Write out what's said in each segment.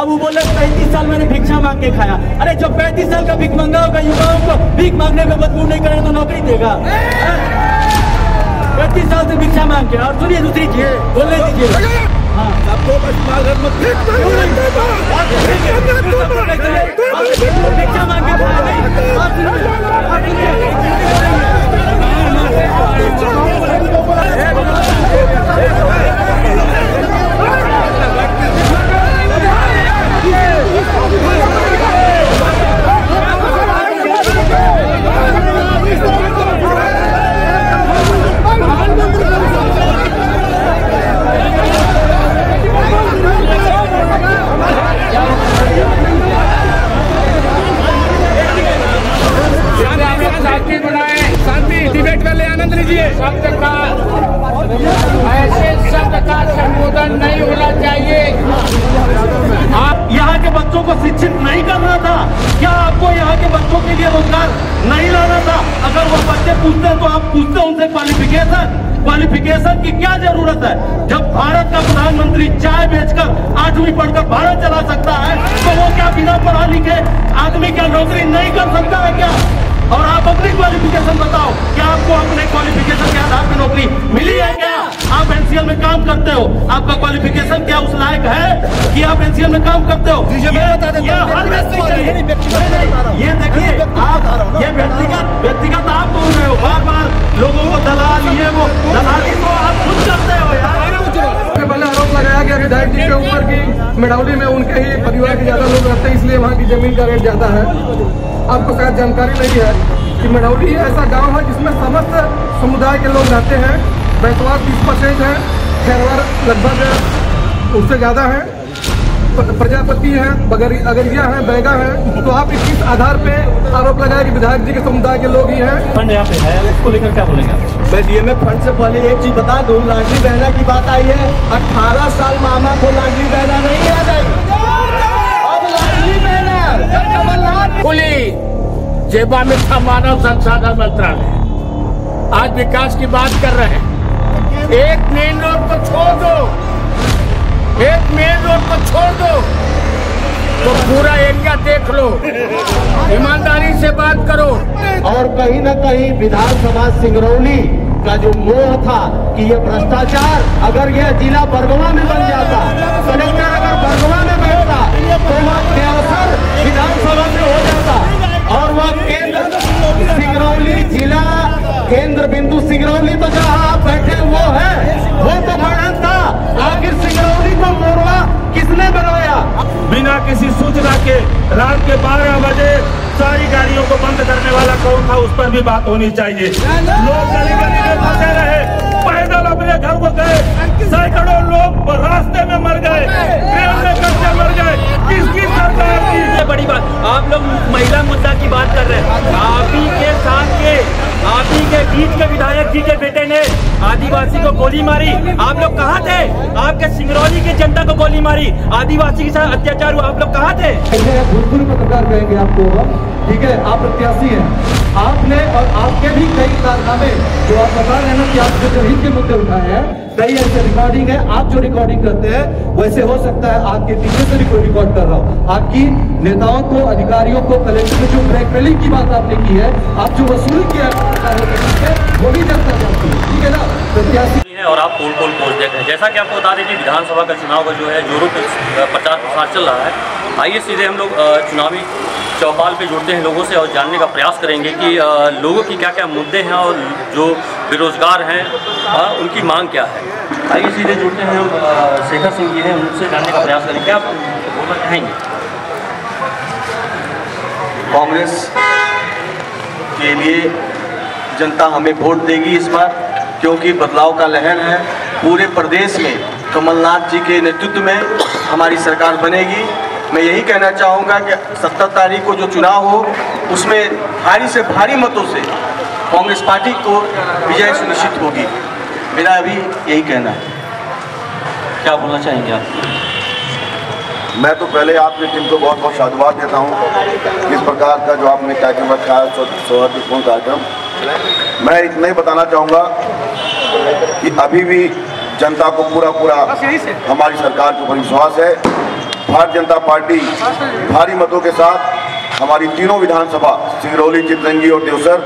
अब वो बोले 35 साल मैंने भिक्षा मांग के खाया। अरे जो 35 साल का भिखमंगा होगा, युवाओं को भीख मांगने में मजबूर नहीं करे तो नौकरी देगा? 35 साल से भिक्षा मांग के। और सुनिए दूसरी चीज बोलने दीजिए। हाँ, सबको भिक्षा मांग के शांति डिबेट में ले आनंद लीजिए। शब्द का ऐसे शब्द का संबोधन नहीं होना चाहिए। आप यहाँ के बच्चों को शिक्षित नहीं करना था क्या? आपको यहाँ के बच्चों के लिए रोजगार नहीं लाना था? अगर वो बच्चे पूछते हैं तो आप पूछते हैं उनसे क्वालिफिकेशन की क्या जरूरत है? जब भारत का प्रधानमंत्री चाय बेचकर 8वीं पढ़कर भारत चला सकता है तो वो क्या बिना पढ़ा लिखे आदमी क्या नौकरी नहीं कर सकता है क्या? और आप अपनी क्वालिफिकेशन बताओ, क्या आपको अपने क्वालिफिकेशन के आधार पर नौकरी मिली है क्या? आप एनसीएल में काम करते हो, आपका क्वालिफिकेशन क्या उस लायक है कि आप एनसीएल में काम करते हो? ये देखिए आप, ये व्यक्तिगत आप बोल रहे हो, बार बार लोगों को दलाल, ये वो दलाली तो आप खुद करते हो यार। पहले आरोप लगाया गया विधायक जी के ऊपर की मेडौली में उनके ही परिवार के ज्यादा लोग रहते हैं, इसलिए वहाँ की जमीन का रेट ज्यादा है। आपको शायद जानकारी नहीं है कि मेडौली ऐसा गांव है जिसमें समस्त समुदाय के लोग रहते हैं। बैसवार 30% है, खैरवार लगभग उससे ज्यादा है, प्रजापति है, अगरिया है, बैगा है। तो आप किस आधार पे आरोप लगाए कि विधायक जी के समुदाय के लोग ही हैं? फंड यहाँ पे है, उसको लेकर क्या बोलेंगे? मैं डीएमएफ फंड से पहले एक चीज बता दूं, लाडली बहना की बात आई है। 18 साल मामा को लाडली बहना नहीं आ जाएगी। अब लाडली बहना खुली जेबा में था मानव संसाधन मंत्रालय। आज विकास की बात कर रहे हैं। एक मेन रोड को छोड़ दो, एक मेन रोड को छोड़ दो तो पूरा एरिया देख लो। ईमानदारी से बात करो। और कहीं न कहीं विधानसभा सिंगरौली का जो मोह था कि ये भ्रष्टाचार, अगर यह जिला बरगवा में बन जाता, कलेक्टर अगर बरगवा में बैठता तो वह बेअसर विधानसभा में हो जाता और वह केंद्र सिंगरौली जिला केंद्र बिंदु सिंगरौली तो जहाँ आप बैठे वो है, वो तो बना था। आखिर सिंगरौली को मोरवा किसने बनाया? बिना किसी सूचना के रात के 12 बजे सारी गाड़ियों को बंद करने वाला कौन था, उस पर भी बात होनी चाहिए। लोग गली गली में फंसे रहे, पैदल अपने घर को गए, सैकड़ों लोग रास्ते में मर गए, ट्रेन में कच्चे मर गए। किसकी सरकार की? बड़ी बात, आप लोग महिला मुद्दा की बात कर रहे हैं। आप ही के बीच के विधायक जी के बेटे ने आदिवासी को गोली मारी। आप लोग कहाँ थे? आपके सिंगरौली की जनता को गोली मारी, आदिवासी के साथ अत्याचार हुआ, आप लोग कहाँ थे? भूतपूर्व पत्रकार कहेंगे आपको, ठीक है? आप प्रत्याशी हैं, आपने और आपके भी कई कारनामे जो आप बता रहे हैं ना कि आप जो जनहित के मुद्दे उठाए हैं, कई ऐसे रिकॉर्डिंग है। आप जो रिकॉर्डिंग करते हैं वैसे हो सकता है आपके पीछे से भी कोई रिकॉर्ड कर रहा हो। आपकी नेताओं को, अधिकारियों को, कलेक्टर में जो ब्लैकमेलिंग की बात आपने की है, आप जो वसूली किया है वो भी जनता जानती है, ठीक है ना? प्रत्याशी और आप पोल पोस्ट देख रहे हैं। जैसा कि आपको बता दें कि विधानसभा का चुनाव का जो है जोरों पे प्रचार प्रसार चल रहा है। आइए सीधे हम लोग चुनावी चौपाल पे जुड़ते हैं लोगों से और जानने का प्रयास करेंगे कि लोगों की क्या क्या मुद्दे हैं और जो बेरोजगार हैं उनकी मांग क्या है। आइए सीधे जुड़ते हैं हम शेखर सिंह जी हैं, उनसे जानने का प्रयास करेंगे। क्या आप बोलना चाहेंगे? कांग्रेस के लिए जनता हमें वोट देगी इस बार, क्योंकि बदलाव का लहर है। पूरे प्रदेश में कमलनाथ जी के नेतृत्व में हमारी सरकार बनेगी। मैं यही कहना चाहूँगा कि 17 तारीख को जो चुनाव हो उसमें भारी से भारी मतों से कांग्रेस पार्टी को विजय सुनिश्चित होगी। मेरा अभी यही कहना है। क्या बोलना चाहेंगे आप? मैं तो पहले आपकी टीम को बहुत बहुत साधुवाद देता हूँ। इस प्रकार का जो आपने कार्यक्रम रखा है, सौहार्दपूर्ण कार्यक्रम। मैं इतना ही बताना चाहूँगा कि अभी भी जनता को पूरा हमारी सरकार के ऊपर विश्वास है। भारतीय जनता पार्टी भारी मतों के साथ हमारी तीनों विधानसभा सिंगरौली, चितरंगी और देवसर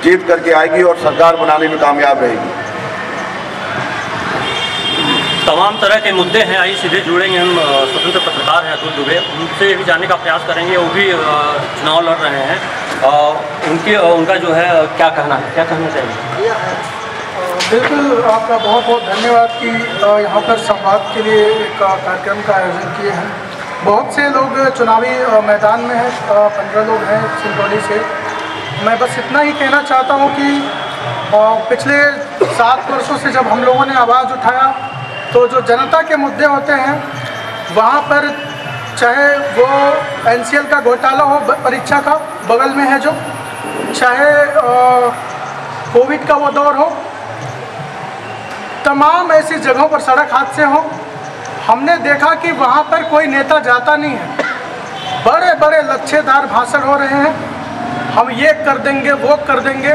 जीत करके आएगी और सरकार बनाने में कामयाब रहेगी। तमाम तरह के मुद्दे हैं, आइए सीधे जुड़ेंगे हम स्वतंत्र पत्रकार हैं अतुल दुबे, उनसे भी जानने का प्रयास करेंगे। वो भी चुनाव लड़ रहे हैं, उनका जो है क्या कहना चाहिए? बिल्कुल, आपका बहुत बहुत धन्यवाद कि यहाँ पर संवाद के लिए एक कार्यक्रम का आयोजन किए हैं। बहुत से लोग चुनावी मैदान में हैं, 15 लोग हैं सिंगरौली से। मैं बस इतना ही कहना चाहता हूँ कि पिछले 7 वर्षों से जब हम लोगों ने आवाज़ उठाया तो जो जनता के मुद्दे होते हैं वहाँ पर, चाहे वो NCL का घोटाला हो, परीक्षा का बगल में है जो, चाहे कोविड का वो दौर हो, तमाम ऐसी जगहों पर सड़क हादसे हों, हमने देखा कि वहाँ पर कोई नेता जाता नहीं है। बड़े बड़े लच्छेदार भाषण हो रहे हैं, हम ये कर देंगे वो कर देंगे,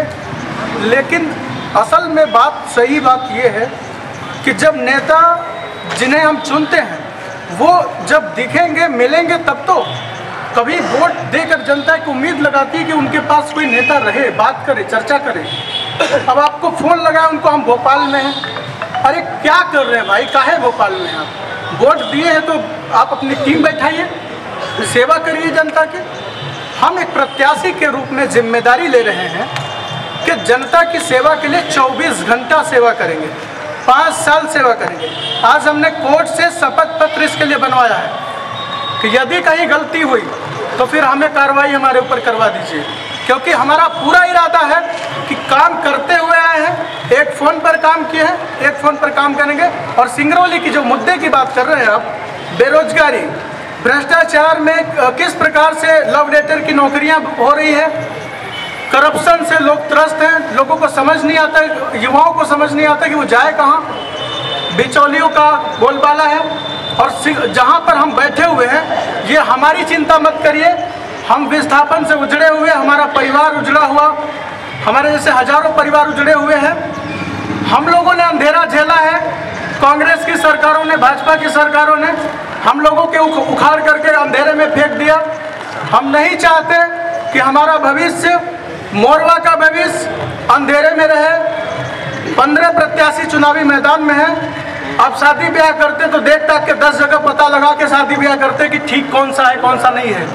लेकिन असल में सही बात ये है कि जब नेता जिन्हें हम चुनते हैं वो जब दिखेंगे, मिलेंगे, तब तो कभी वोट देकर जनता एक उम्मीद लगाती है कि उनके पास कोई नेता रहे, बात करे, चर्चा करे। अब आपको फ़ोन लगाया उनको, हम भोपाल में हैं। अरे क्या कर रहे हैं भाई, काहे भोपाल में हैं आप? वोट दिए हैं तो आप अपनी टीम बैठाइए, सेवा करिए जनता की। हम एक प्रत्याशी के रूप में जिम्मेदारी ले रहे हैं कि जनता की सेवा के लिए 24 घंटा सेवा करेंगे, 5 साल सेवा करेंगे। आज हमने कोर्ट से शपथ पत्र इसके लिए बनवाया है कि यदि कहीं गलती हुई तो फिर हमें कार्रवाई हमारे ऊपर करवा दीजिए, क्योंकि हमारा पूरा इरादा है कि काम करते हुए आए हैं। एक फ़ोन पर काम किए हैं, एक फ़ोन पर काम करेंगे। और सिंगरौली की जो मुद्दे की बात कर रहे हैं आप, बेरोजगारी, भ्रष्टाचार में किस प्रकार से लव लेटर की नौकरियां हो रही है, करप्शन से लोग त्रस्त हैं, लोगों को समझ नहीं आता, युवाओं को समझ नहीं आता कि वो जाए कहाँ, बिचौलियों का बोलबाला है। और जहाँ पर हम बैठे हुए हैं, ये हमारी चिंता मत करिए, हम विस्थापन से उजड़े हुए, हमारा परिवार उजड़ा हुआ, हमारे जैसे हजारों परिवार उजड़े हुए हैं। हम लोगों ने अंधेरा झेला है, कांग्रेस की सरकारों ने, भाजपा की सरकारों ने हम लोगों के उखाड़ करके अंधेरे में फेंक दिया। हम नहीं चाहते कि हमारा भविष्य, मोरवा का भविष्य अंधेरे में रहे। 15 प्रत्याशी चुनावी मैदान में हैं। आप शादी ब्याह करते तो देख ताक के 10 जगह पता लगा के शादी ब्याह करते कि ठीक कौन सा है कौन सा नहीं है।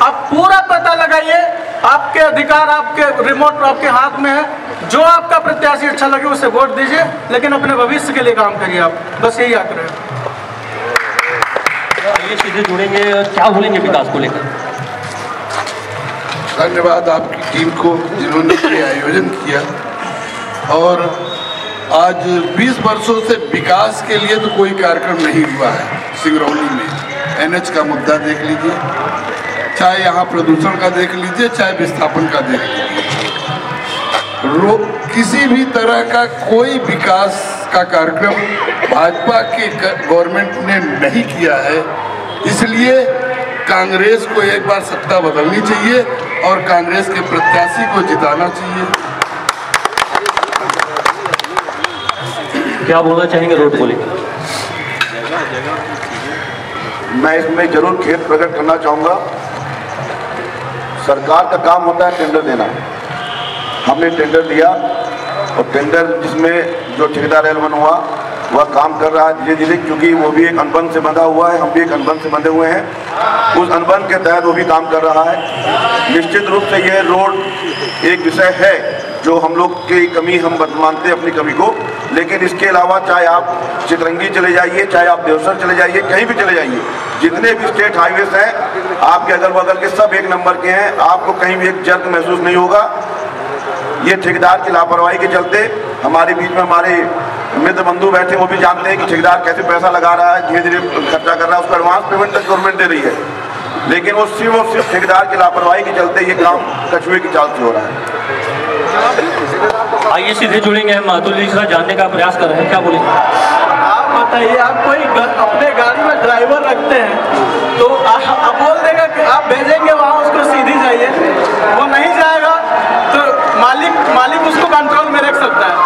आप पूरा पता लगाइए, आपके अधिकार, आपके रिमोट आपके हाथ में है। जो आपका प्रत्याशी अच्छा लगे उसे वोट दीजिए, लेकिन अपने भविष्य के लिए काम करिए। आप बस यही आग्रह है। ये सीधे जुड़ेंगे, क्या बोलेंगे विकास को लेकर? धन्यवाद आपकी टीम को जिन्होंने ये आयोजन किया। और आज 20 वर्षों से विकास के लिए तो कोई कार्यक्रम नहीं हुआ है सिंगरौली में। NH का मुद्दा देख लीजिए, चाहे यहाँ प्रदूषण का देख लीजिए, चाहे विस्थापन का देख लीजिए, किसी भी तरह का कोई विकास का कार्यक्रम भाजपा की गवर्नमेंट ने नहीं किया है। इसलिए कांग्रेस को एक बार सत्ता बदलनी चाहिए और कांग्रेस के प्रत्याशी को जिताना चाहिए। क्या बोलना चाहेंगे रोड को लेकर? मैं इसमें जरूर खेद प्रकट करना चाहूँगा। सरकार का काम होता है टेंडर देना। हमने टेंडर दिया और टेंडर जिसमें जो ठेकेदार एल1 हुआ वह काम कर रहा है धीरे धीरे, क्योंकि वो भी एक अनुबंध से बंधा हुआ है, हम भी एक अनुबंध से बंधे हुए हैं। उस अनुबंध के तहत वो भी काम कर रहा है। निश्चित रूप से यह रोड एक विषय है जो हम लोग की कमी, हम मानते हैं अपनी कमी को, लेकिन इसके अलावा चाहे आप चितरंगी चले जाइए, चाहे आप देवसर चले जाइए, कहीं भी चले जाइए, जितने भी स्टेट हाईवेज हैं आपके अगल बगल के सब 1 नंबर के हैं। आपको कहीं भी एक जर्क महसूस नहीं होगा। ये ठेकेदार की लापरवाही के चलते हमारे बीच में हमारे मित्र बंधु बैठे, वो भी जानते हैं कि ठेकेदार कैसे पैसा लगा रहा है, धीरे धीरे खर्चा कर रहा है, उसका एडवांस पेमेंट तक गवर्नमेंट दे रही है, लेकिन वो सिर्फ और सिर्फ ठेकेदार की लापरवाही के चलते ये काम कछुए की चाल से हो रहा है। आइए सीधे जुड़ेंगे, हम अतुल जी से जानने का प्रयास कर रहे हैं, क्या बोलेंगे? आप बताइए, आप कोई अपने गाड़ी में ड्राइवर रखते हैं तो आप बोल देगा कि आप भेजेंगे वहाँ उसको सीधी जाइए, वो नहीं जाएगा तो मालिक उसको कंट्रोल में रख सकता है।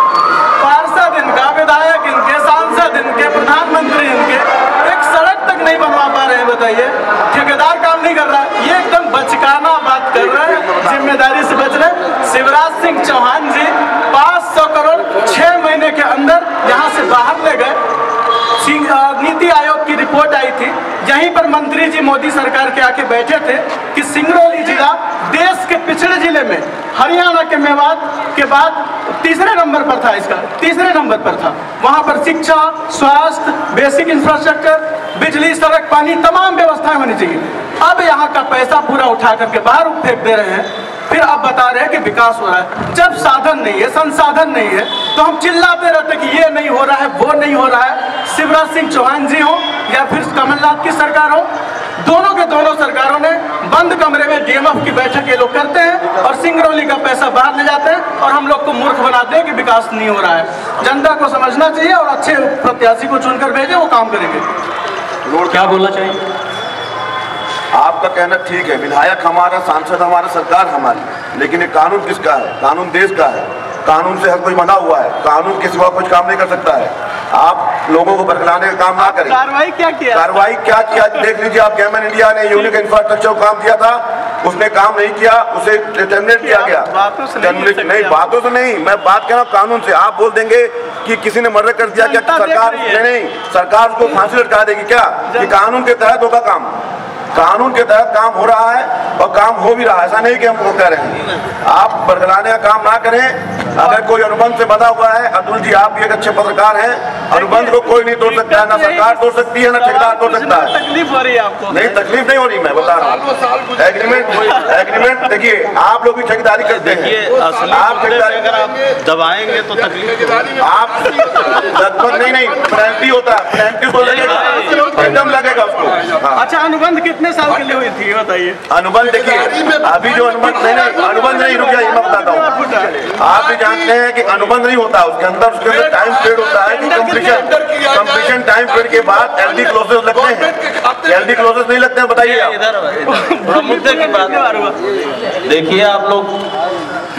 पार्षद इनका, विधायक इनके, सांसद इनके, प्रधानमंत्री इनके, एक सड़क तक नहीं बनवा पा रहे हैं। बताइए, ठेकेदार काम नहीं कर रहा है, ये एकदम बचकाना बात कर रहे हैं, जिम्मेदारी से बच रहे हैं। शिवराज सिंह चौहान जी 500 करोड़ 6 महीने के अंदर यहाँ से बाहर ले गए। नीति आयोग की रिपोर्ट आई थी, यहीं पर मंत्री जी मोदी सरकार के आके बैठे थे कि सिंगरौली जिला देश के पिछड़े जिले में हरियाणा के मेवात के बाद तीसरे नंबर पर था, इसका तीसरे नंबर पर था। वहां पर शिक्षा, स्वास्थ्य, बेसिक इंफ्रास्ट्रक्चर, बिजली, सड़क, पानी, तमाम व्यवस्थाएं होनी चाहिए। अब यहाँ का पैसा पूरा उठा करके बाहर फेंक दे रहे हैं, फिर अब बता रहे हैं कि विकास हो रहा है। जब साधन नहीं है, संसाधन नहीं है, तो हम चिल्लाते रहते कि ये नहीं हो रहा है, वो नहीं हो रहा है। शिवराज सिंह चौहान जी हो या फिर कमलनाथ की सरकार हो, दोनों के दोनों सरकारों ने बंद कमरे में डीएमएफ की बैठक ये लोग करते हैं और सिंगरौली का पैसा बाहर ले जाते हैं और हम लोग को मूर्ख बनाते हैं कि विकास नहीं हो रहा है। जनता को समझना चाहिए और अच्छे प्रत्याशी को चुनकर भेजे, वो काम करेंगे। क्या बोलना चाहिए? आपका कहना ठीक है, विधायक हमारा, सांसद हमारा, सरकार हमारी, लेकिन ये कानून किसका है? कानून देश का है, कानून से हर कोई बंधा हुआ है, कानून के सिवा कुछ काम नहीं कर सकता है। आप लोगों को बरगलाने का काम ना करें। कार्रवाई क्या किया? कार्रवाई क्या किया देख लीजिए आप। गेमन इंडिया ने यूनिक इंफ्रास्ट्रक्चर को काम दिया था, उसने काम नहीं किया, उसे टर्मिनेट किया गया। बातों से नहीं, मैं बात कर रहा हूँ कानून से। आप बोल देंगे कि किसी ने मर्डर कर दिया, क्या सरकार नहीं, सरकार उसको फांसी लटका देगी क्या? कि कानून के तहत होगा काम, कानून के तहत काम हो रहा है और काम हो भी रहा है। ऐसा नहीं कि हम कह रहे हैं आप बरगलाने का काम ना करें। अगर कोई अनुबंध से बंधा हुआ है, अतुल जी आप भी एक अच्छे पत्रकार हैं, अनुबंध को कोई नहीं तोड़ सकता है, ना सरकार तोड़ सकती है, ना ठेकेदार तोड़ सकता है। तकलीफ हो रही है आपको? नहीं, तकलीफ नहीं हो रही, मैं बता रहा हूँ। एग्रीमेंट देखिए, आप लोग भी ठेकेदारी करते हैं, आप ठेकेदारी दबाएंगे तो तकलीफ, आप लगभग नहीं पेनल्टी होता है, पेनल्टी को लगेगा, एकदम लगेगा उसको। अच्छा, अनुबंध कितने साल के लिए हुई थी बताइए? अनुबंध देखिए, अभी जो अनुबंध नहीं, रुक जाइए, मैं बताता हूँ। आप भी जानते हैं कि अनुबंध नहीं होता, उसके अंदर टाइम पीरियड होता है कि कंप्लीशन टाइम पीरियड के बाद एलडी क्लोजेस लगते हैं। एलडी क्लोजेस नहीं लगते हैं, बताइए आप। इधर मुद्दे की बात देखिए, आप लोग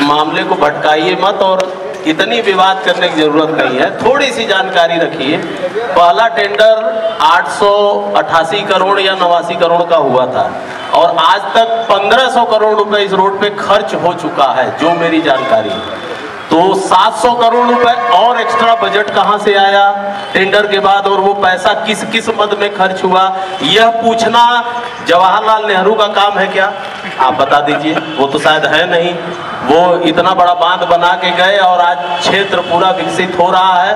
मामले को भटकाइए मत और इतनी विवाद करने की जरूरत नहीं है। थोड़ी सी जानकारी रखिए। पहला टेंडर 888 करोड़ या 89 करोड़ का हुआ था और आज तक 1500 करोड़ रुपए इस रोड पे खर्च हो चुका है, जो मेरी जानकारी है। तो 700 करोड़ रुपए और एक्स्ट्रा बजट कहां से आया टेंडर के बाद, और वो पैसा किस किस मद में खर्च हुआ, यह पूछना जवाहरलाल नेहरू का काम है क्या? आप बता दीजिए। वो तो शायद है नहीं। वो इतना बड़ा बांध बना के गए और आज क्षेत्र पूरा विकसित हो रहा है,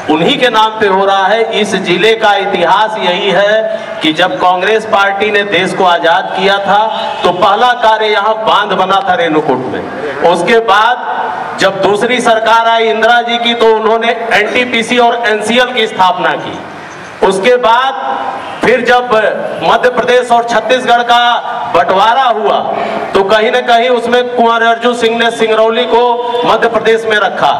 उन्हीं के नाम पे हो रहा है। इस जिले का इतिहास यही है कि जब कांग्रेस पार्टी ने देश को आजाद किया था तो पहला कार्य यहाँ बांध बना था रेणुकूट में। उसके बाद जब दूसरी सरकार आई इंदिरा जी की, तो उन्होंने एनटीपीसी और एनसीएल की स्थापना की। उसके बाद फिर जब मध्य प्रदेश और छत्तीसगढ़ का बंटवारा हुआ तो कहीं न कहीं उसमें कुंवर अर्जुन सिंह ने सिंगरौली को मध्य प्रदेश में रखा,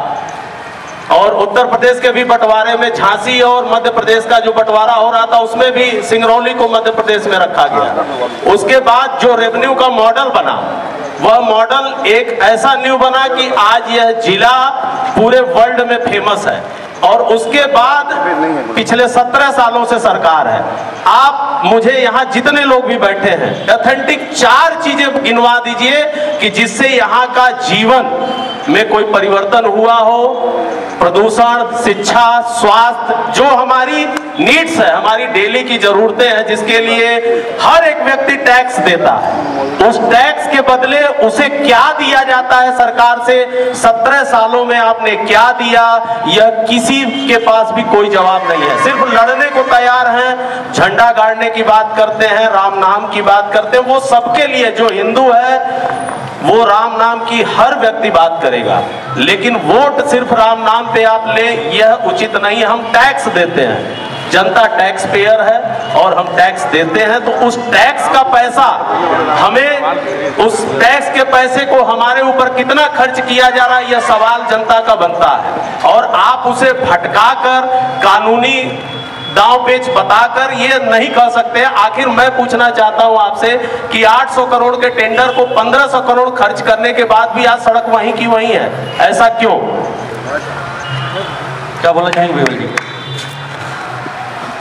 और उत्तर प्रदेश के भी बंटवारे में झांसी और मध्य प्रदेश का जो बंटवारा हो रहा था उसमें भी सिंगरौली को मध्य प्रदेश में रखा गया। उसके बाद जो रेवेन्यू का मॉडल बना, वह मॉडल एक ऐसा न्यू बना कि आज यह जिला पूरे वर्ल्ड में फेमस है। और उसके बाद पिछले 17 सालों से सरकार है। आप मुझे यहाँ जितने लोग भी बैठे हैं, ऑथेंटिक 4 चीजें गिनवा दीजिए कि जिससे यहाँ का जीवन में कोई परिवर्तन हुआ हो। प्रदूषण, शिक्षा, स्वास्थ्य, जो हमारी नीड्स है, हमारी डेली की जरूरतें हैं, जिसके लिए हर एक व्यक्ति टैक्स देता है, उस टैक्स के बदले उसे क्या दिया जाता है सरकार से? 17 सालों में आपने क्या दिया? यह किसी के पास भी कोई जवाब नहीं है। सिर्फ लड़ने को तैयार हैं, झंडा गाड़ने की बात करते हैं, राम नाम की बात करते हैं। वो सबके लिए, जो हिंदू है वो राम नाम की हर व्यक्ति बात करेगा, लेकिन वोट सिर्फ राम नाम पे आप ले, यह उचित नहीं है। हम टैक्स देते हैं, जनता टैक्स पेयर है और हम टैक्स देते हैं, तो उस टैक्स का पैसा हमें, उस टैक्स के पैसे को हमारे ऊपर कितना खर्च किया जा रहा है, यह सवाल जनता का बनता है। और आप उसे भटकाकर कानूनी दांव पेच बताकर ये नहीं कह सकते। आखिर मैं पूछना चाहता हूं आपसे कि 800 करोड़ के टेंडर को 1500 करोड़ खर्च करने के बाद भी आज सड़क वहीं की वहीं है, ऐसा क्यों? क्या बोलना चाहेंगे?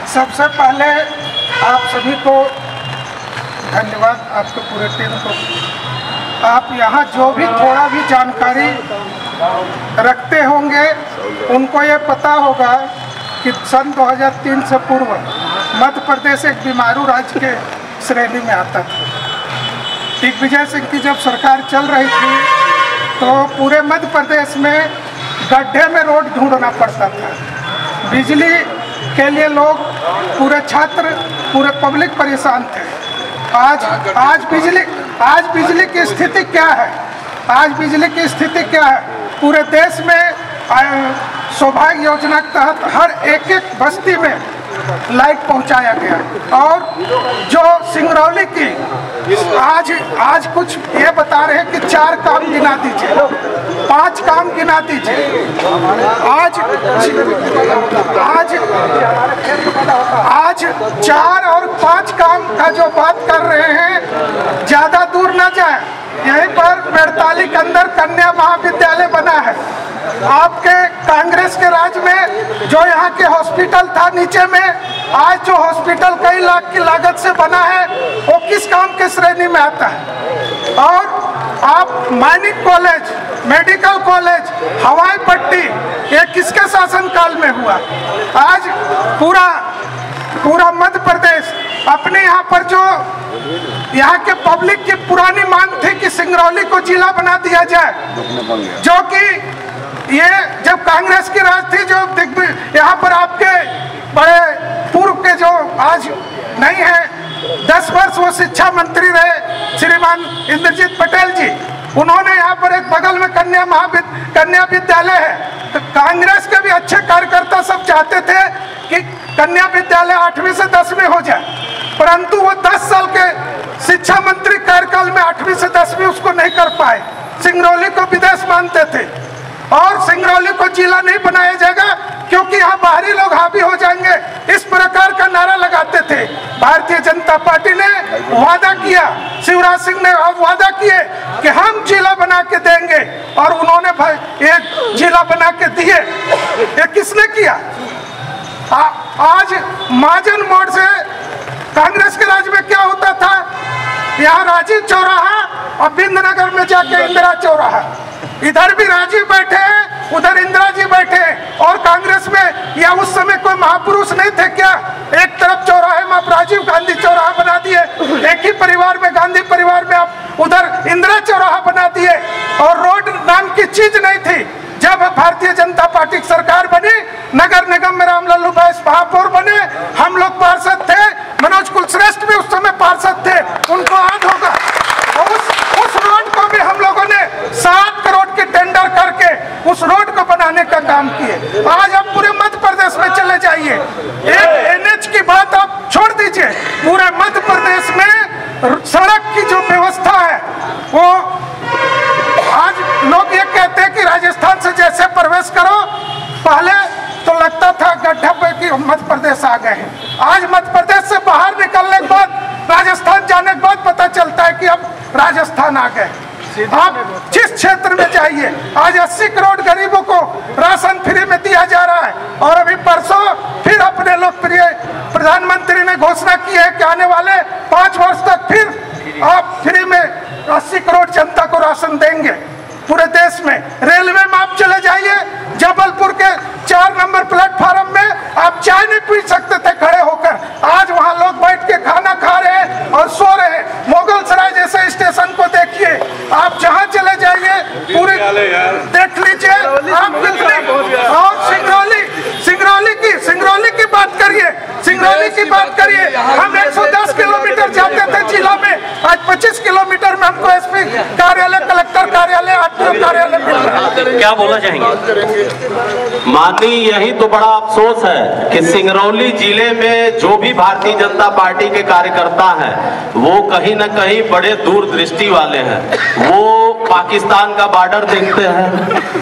सबसे पहले आप सभी को धन्यवाद आपके पूरे टीम को। आप यहाँ जो भी थोड़ा भी जानकारी रखते होंगे उनको ये पता होगा कि सन 2003 से पूर्व मध्य प्रदेश एक बीमारू राज्य के श्रेणी में आता था। दिग्विजय सिंह की जब सरकार चल रही थी तो पूरे मध्य प्रदेश में गड्ढे में रोड ढूंढना पड़ता था। बिजली के लिए लोग, पूरे छात्र, पूरे पब्लिक परेशान थे। आज बिजली की स्थिति क्या है? आज बिजली की स्थिति क्या है? पूरे देश में सौभाग्य योजना के तहत हर एक बस्ती में लाइट पहुंचाया गया। और जो सिंगरौली की आज कुछ ये बता रहे हैं कि 4 काम गिना दीजिए, 5 काम गिना दीजिए। आज 4 और 5 काम का जो बात कर रहे हैं, ज्यादा दूर न जाए, यहीं पर बेड़ताली के अंदर कन्या महाविद्यालय बना है। आपके कांग्रेस के राज में जो यहाँ के हॉस्पिटल था नीचे में, आज जो हॉस्पिटल कई लाख की लागत से बना है वो किस काम के श्रेणी में आता है? और आप माइनिंग कॉलेज, मेडिकल कॉलेज, हवाई पट्टी, ये किसके शासनकाल में हुआ? आज पूरा मध्य प्रदेश अपने यहाँ पर जो यहाँ के पब्लिक की पुरानी मांग थी कि सिंगरौली को जिला बना दिया जाए, जो कि ये जब कांग्रेस की राज थी, जो यहाँ पर आपके बड़े पूर्व के जो आज नहीं है, 10 वर्ष वो शिक्षा मंत्री रहे श्रीमान इंद्रजीत पटेल जी, उन्होंने यहाँ पर एक बगल में कन्या विद्यालय है। तो कांग्रेस के भी अच्छे कार्यकर्ता सब चाहते थे कि कन्या विद्यालय 8वीं से 10वीं हो जाए, परंतु वो 10 साल के शिक्षा मंत्री कार्यकाल में 8वीं से 10वीं उसको नहीं कर पाए। सिंगरौली को विदेश मानते थे और सिंगरौली को जिला नहीं बनाया जाएगा क्योंकि यहाँ बाहरी लोग हावी हो जाएंगे, इस प्रकार का नारा लगाते थे। भारतीय जनता पार्टी ने वादा किया, शिवराज सिंह ने वादा किए कि हम जिला बना के देंगे और उन्होंने एक जिला बना के दिए। ये किसने किया? आज महाजन मोड़ से कांग्रेस के राज में क्या होता था? यहाँ राजीव चौराहा और बिंदनगर में जाके इंदिरा चौराहा, इधर भी राजीव बैठे, उधर इंदिरा जी बैठे। और कांग्रेस में या उस समय कोई महापुरुष नहीं थे क्या? एक तरफ चौराहे में आप राजीव गांधी चौराहा बना दिए, एक ही परिवार में, गांधी परिवार में आप उधर इंदिरा चौराहा बना दिए। और रोड नाम की चीज नहीं थी। जब भारतीय जनता पार्टी की सरकार बनी, नगर निगम में रामलालू बैस महापौर बने, हम लोग पार्षद थे, मनोज कुलश्रेष्ठ भी उस समय पार्षद थे, उनको याद होगा। और उस रोड को भी हम लोगों ने 7 करोड़ के टेंडर करके उस रोड को बनाने का काम किए। आज आप पूरे मध्य प्रदेश में चले जाइए, एक NH की बात आप छोड़ दीजिए, पूरे मध्य प्रदेश में सड़क की जो व्यवस्था है वो आज लोग ये कहते हैं कि राजस्थान से जैसे प्रवेश करो, पहले तो लगता था गड्ढा पे कि मध्य प्रदेश आ गए हैं। आज मध्य प्रदेश से बाहर निकलने के बाद, राजस्थान जाने के बाद पता चलता है कि अब राजस्थान आ गए। आप जिस क्षेत्र में जाइए, आज 80 करोड़ गरीबों को राशन फ्री में दिया जा रहा है। और अभी परसों फिर अपने लोकप्रिय प्रधानमंत्री ने घोषणा की है कि आने वाले 5 वर्ष तक फिर आप फ्री में 80 करोड़ जनता को राशन देंगे पूरे देश में। रेलवे में आप चले जाइए, जबलपुर के 4 नंबर प्लेटफार्म में आप चाय नहीं पी सकते थे खड़े होकर, आज वहां लोग बैठ के खाना खा रहे हैं और सो रहे हैं। मुगल सराय जैसे स्टेशन को देखिए, आप जहां चले जाइए पूरी देख लीजिए आप कितने। और सिंगरौली की बात करिए, सिंगरौली की बात करिए। हम 110 किलोमीटर जाते थे जिला में, आज 25 किलोमीटर में हमको SP कार्यालय, कलेक्टर कार्यालय, RTO कार्यालय मिल रहा है। क्या बोलना चाहेंगे? माननीय, यही तो बड़ा अफसोस है कि सिंगरौली जिले में जो भी भारतीय जनता पार्टी के कार्यकर्ता हैं वो कहीं न कहीं बड़े दूरदृष्टि वाले हैं। वो पाकिस्तान का बॉर्डर देखते हैं,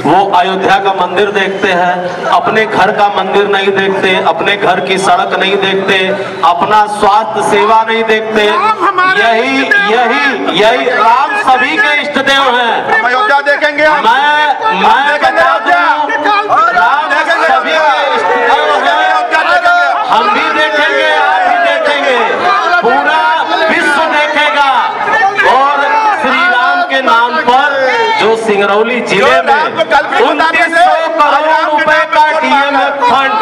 वो अयोध्या का मंदिर देखते हैं, अपने घर का मंदिर नहीं देखते, अपने घर की सड़क नहीं देखते, अपना स्वास्थ्य सेवा नहीं देखते। यही राम सभी के इष्ट देव हैं। अयोध्या देखेंगे, मैं बता दूं, राम सभी के इष्ट देव हैं। हम भी देखेंगे, आप भी देखेंगे, पूरा विश्व देखेगा। सिंगरौली जिले में 2900 करोड़ रुपए का डीएमएफ फंड,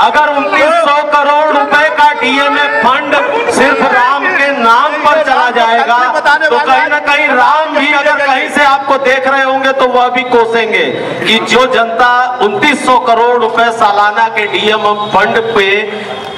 अगर 2900 करोड़ रुपए का डीएमएफ फंड सिर्फ राम के नाम पर चला जाएगा तो कहीं ना कहीं राम भी अगर कहीं से आपको देख रहे होंगे तो वह भी कोसेंगे कि जो जनता 2900 करोड़ रुपए सालाना के डीएमएफ फंड पे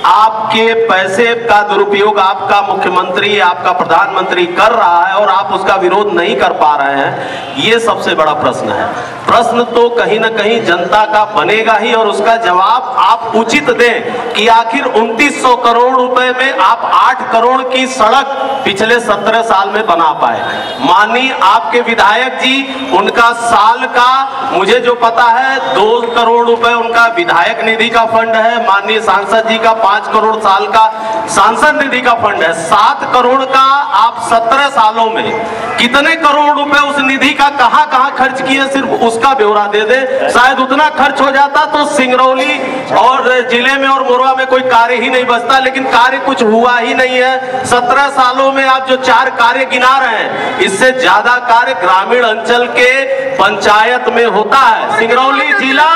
आपके पैसे का दुरुपयोग आपका मुख्यमंत्री, आपका प्रधानमंत्री कर रहा है और आप उसका विरोध नहीं कर पा रहे हैं, ये सबसे बड़ा प्रश्न है। प्रश्न तो कहीं ना कहीं जनता का बनेगा ही और उसका जवाब आप उचित दें कि आखिर 2900 करोड़ रुपए में आप 8 करोड़ की सड़क पिछले 17 साल में बना पाए। माननीय आपके विधायक जी, उनका साल का मुझे जो पता है 2 करोड़ रुपए उनका विधायक निधि का फंड है, माननीय सांसद जी का 5 करोड़ साल का सांसद निधि का फंड है। 7 करोड़ का आप 17 सालों में कितने करोड़ रुपए उस निधि का कहां खर्च किए, सिर्फ उसका ब्यौरा दे दे। शायद उतना खर्च हो जाता तो सिंगरौली और जिले में और मोरवा में कोई कार्य ही नहीं बचता, लेकिन कार्य कुछ हुआ ही नहीं है। 17 सालों में आप जो 4 कार्य गिना रहे हैं, इससे ज्यादा कार्य ग्रामीण अंचल के पंचायत में होता है। सिंगरौली जिला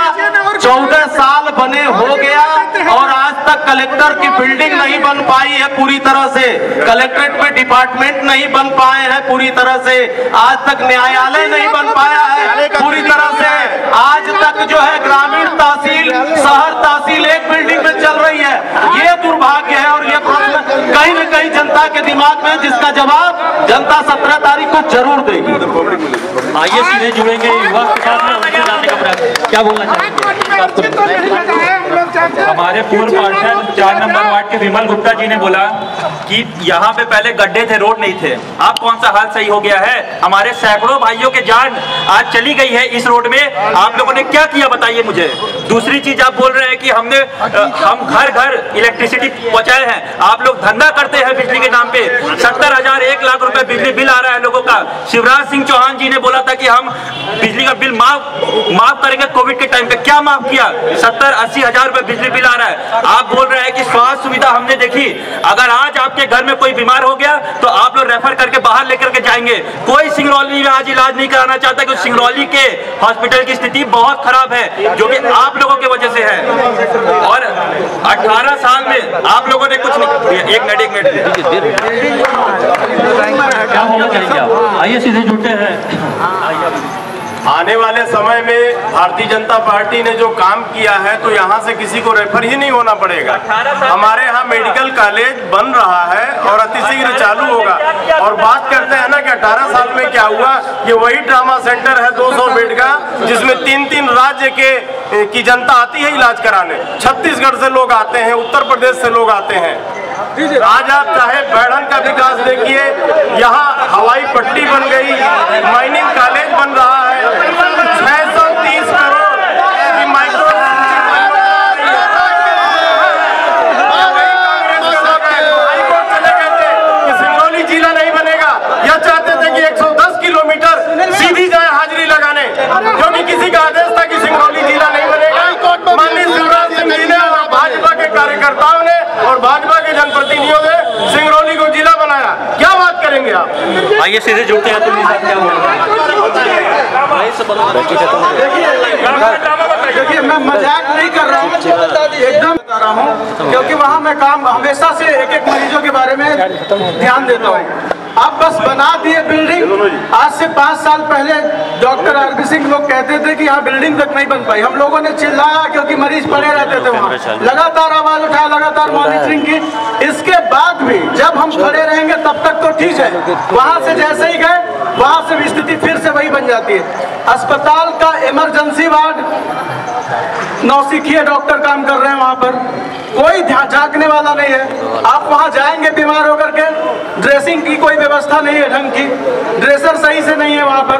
14 साल बने हो गया और आज तक कलेक्टर की बिल्डिंग नहीं बन पाई है पूरी तरह से, कलेक्ट्रेट में डिपार्टमेंट नहीं बन पाए हैं पूरी तरह से, आज तक न्यायालय नहीं बन पाया है पूरी तरह से, आज तक जो है ग्रामीण तहसील, शहर तहसील एक बिल्डिंग में चल रही है। ये दुर्भाग्य है और ये प्रश्न कहीं न कहीं जनता के दिमाग में, जिसका जवाब जनता 17 तारीख को जरूर देगी। आइए सीधे जुड़ेंगे युवा के साथ में, उनसे जानने का प्रयास। क्या बोलना चाहेंगे? हमारे पूर्व पार्षद 4 नंबर वार्ड के विमल गुप्ता जी ने बोला कि यहाँ पे पहले गड्ढे थे, रोड नहीं थे। आप कौन सा हाल सही हो गया है? हमारे सैकड़ों भाइयों के जान आज चली गई है इस रोड में। आप लोगों ने क्या किया बताइए मुझे। दूसरी चीज आप बोल रहे हैं कि हम घर घर इलेक्ट्रिसिटी पहुंचाए हैं। आप लोग धंधा करते हैं बिजली के नाम पे। 70,000 1 लाख रुपए बिजली बिल आ रहा है लोगों का। शिवराज सिंह चौहान जी ने बोला था कि हम बिजली का बिल माफ करेंगे कोविड के टाइम पे। क्या माफ किया? 70-80 हजार रुपए बिजली बिल आ रहा है। आप बोल रहे हैं कि स्वास्थ्य सुविधा हमने देखी। अगर आज आपके घर में कोई बीमार हो गया तो आप लोग रेफर करके बाहर लेकर के जाएंगे। कोई सिंगरौली में आज इलाज नहीं कराना चाहता क्योंकि सिंगरौली के हॉस्पिटल की स्थिति बहुत खराब है, जो कि आप लोगों की वजह से है। और 18 साल में आप लोगों ने कुछ नहीं। एक मिनट क्या होना चाहिए? आइए सीधे जुड़ते हैं। आने वाले समय में भारतीय जनता पार्टी ने जो काम किया है तो यहाँ से किसी को रेफर ही नहीं होना पड़ेगा। हमारे यहाँ मेडिकल कॉलेज बन रहा है और अतिशीघ्र चालू होगा। और बात करते हैं ना कि 18 साल में क्या हुआ, ये वही ट्रामा सेंटर है 200 बेड का, जिसमें 3 राज्य की जनता आती है इलाज कराने। छत्तीसगढ़ से लोग आते हैं, उत्तर प्रदेश से लोग आते हैं। आज आप चाहे बैढ़न का विकास देखिए, यहाँ हवाई पट्टी बन गई, माइनिंग कॉलेज बन रहा है, 630 करोड़ की माइक्रो हाईकोर्ट चले गए थे कि सिंगरौली जिला नहीं बनेगा। यह चाहते थे कि 110 किलोमीटर सीधी जाए हाजिरी लगाने, क्योंकि किसी का आदेश था कि सिंगरौली जिला नहीं बनेगा। माननीय शिवराज सिंह जी ने और भाजपा के कार्यकर्ताओं ने और भाजपा के जनप्रतिनिधियों ने सिंगरौली को जिला बनाया। क्या बात करेंगे आप? आइए सीधे जुड़ते हैं। देखिए मैं मजाक नहीं कर रहा हूँ, एकदम बता रहा हूँ, क्योंकि वहाँ मैं काम हमेशा से एक मरीजों के बारे में ध्यान देता हूँ। आप बस बना दिए बिल्डिंग। आज से 5 साल पहले डॉक्टर आरबी सिंह लोग कहते थे कि यहाँ बिल्डिंग तक नहीं बन पाई। हम लोगों ने चिल्लाया क्योंकि मरीज पड़े रहते थे वहाँ, लगातार आवाज उठाया, लगातार मॉनिटरिंग की। इसके बाद भी जब हम खड़े रहेंगे तब तक तो ठीक है, वहाँ से जैसे ही गए वहाँ से स्थिति फिर से वही बन जाती है। अस्पताल का इमरजेंसी वार्ड नौसिखिए डॉक्टर काम कर रहे हैं, वहाँ पर कोई झांकने वाला नहीं है। आप वहाँ जाएंगे बीमार होकर के, ड्रेसिंग की कोई व्यवस्था नहीं है ढंग की, ड्रेसर सही से नहीं है वहाँ पर,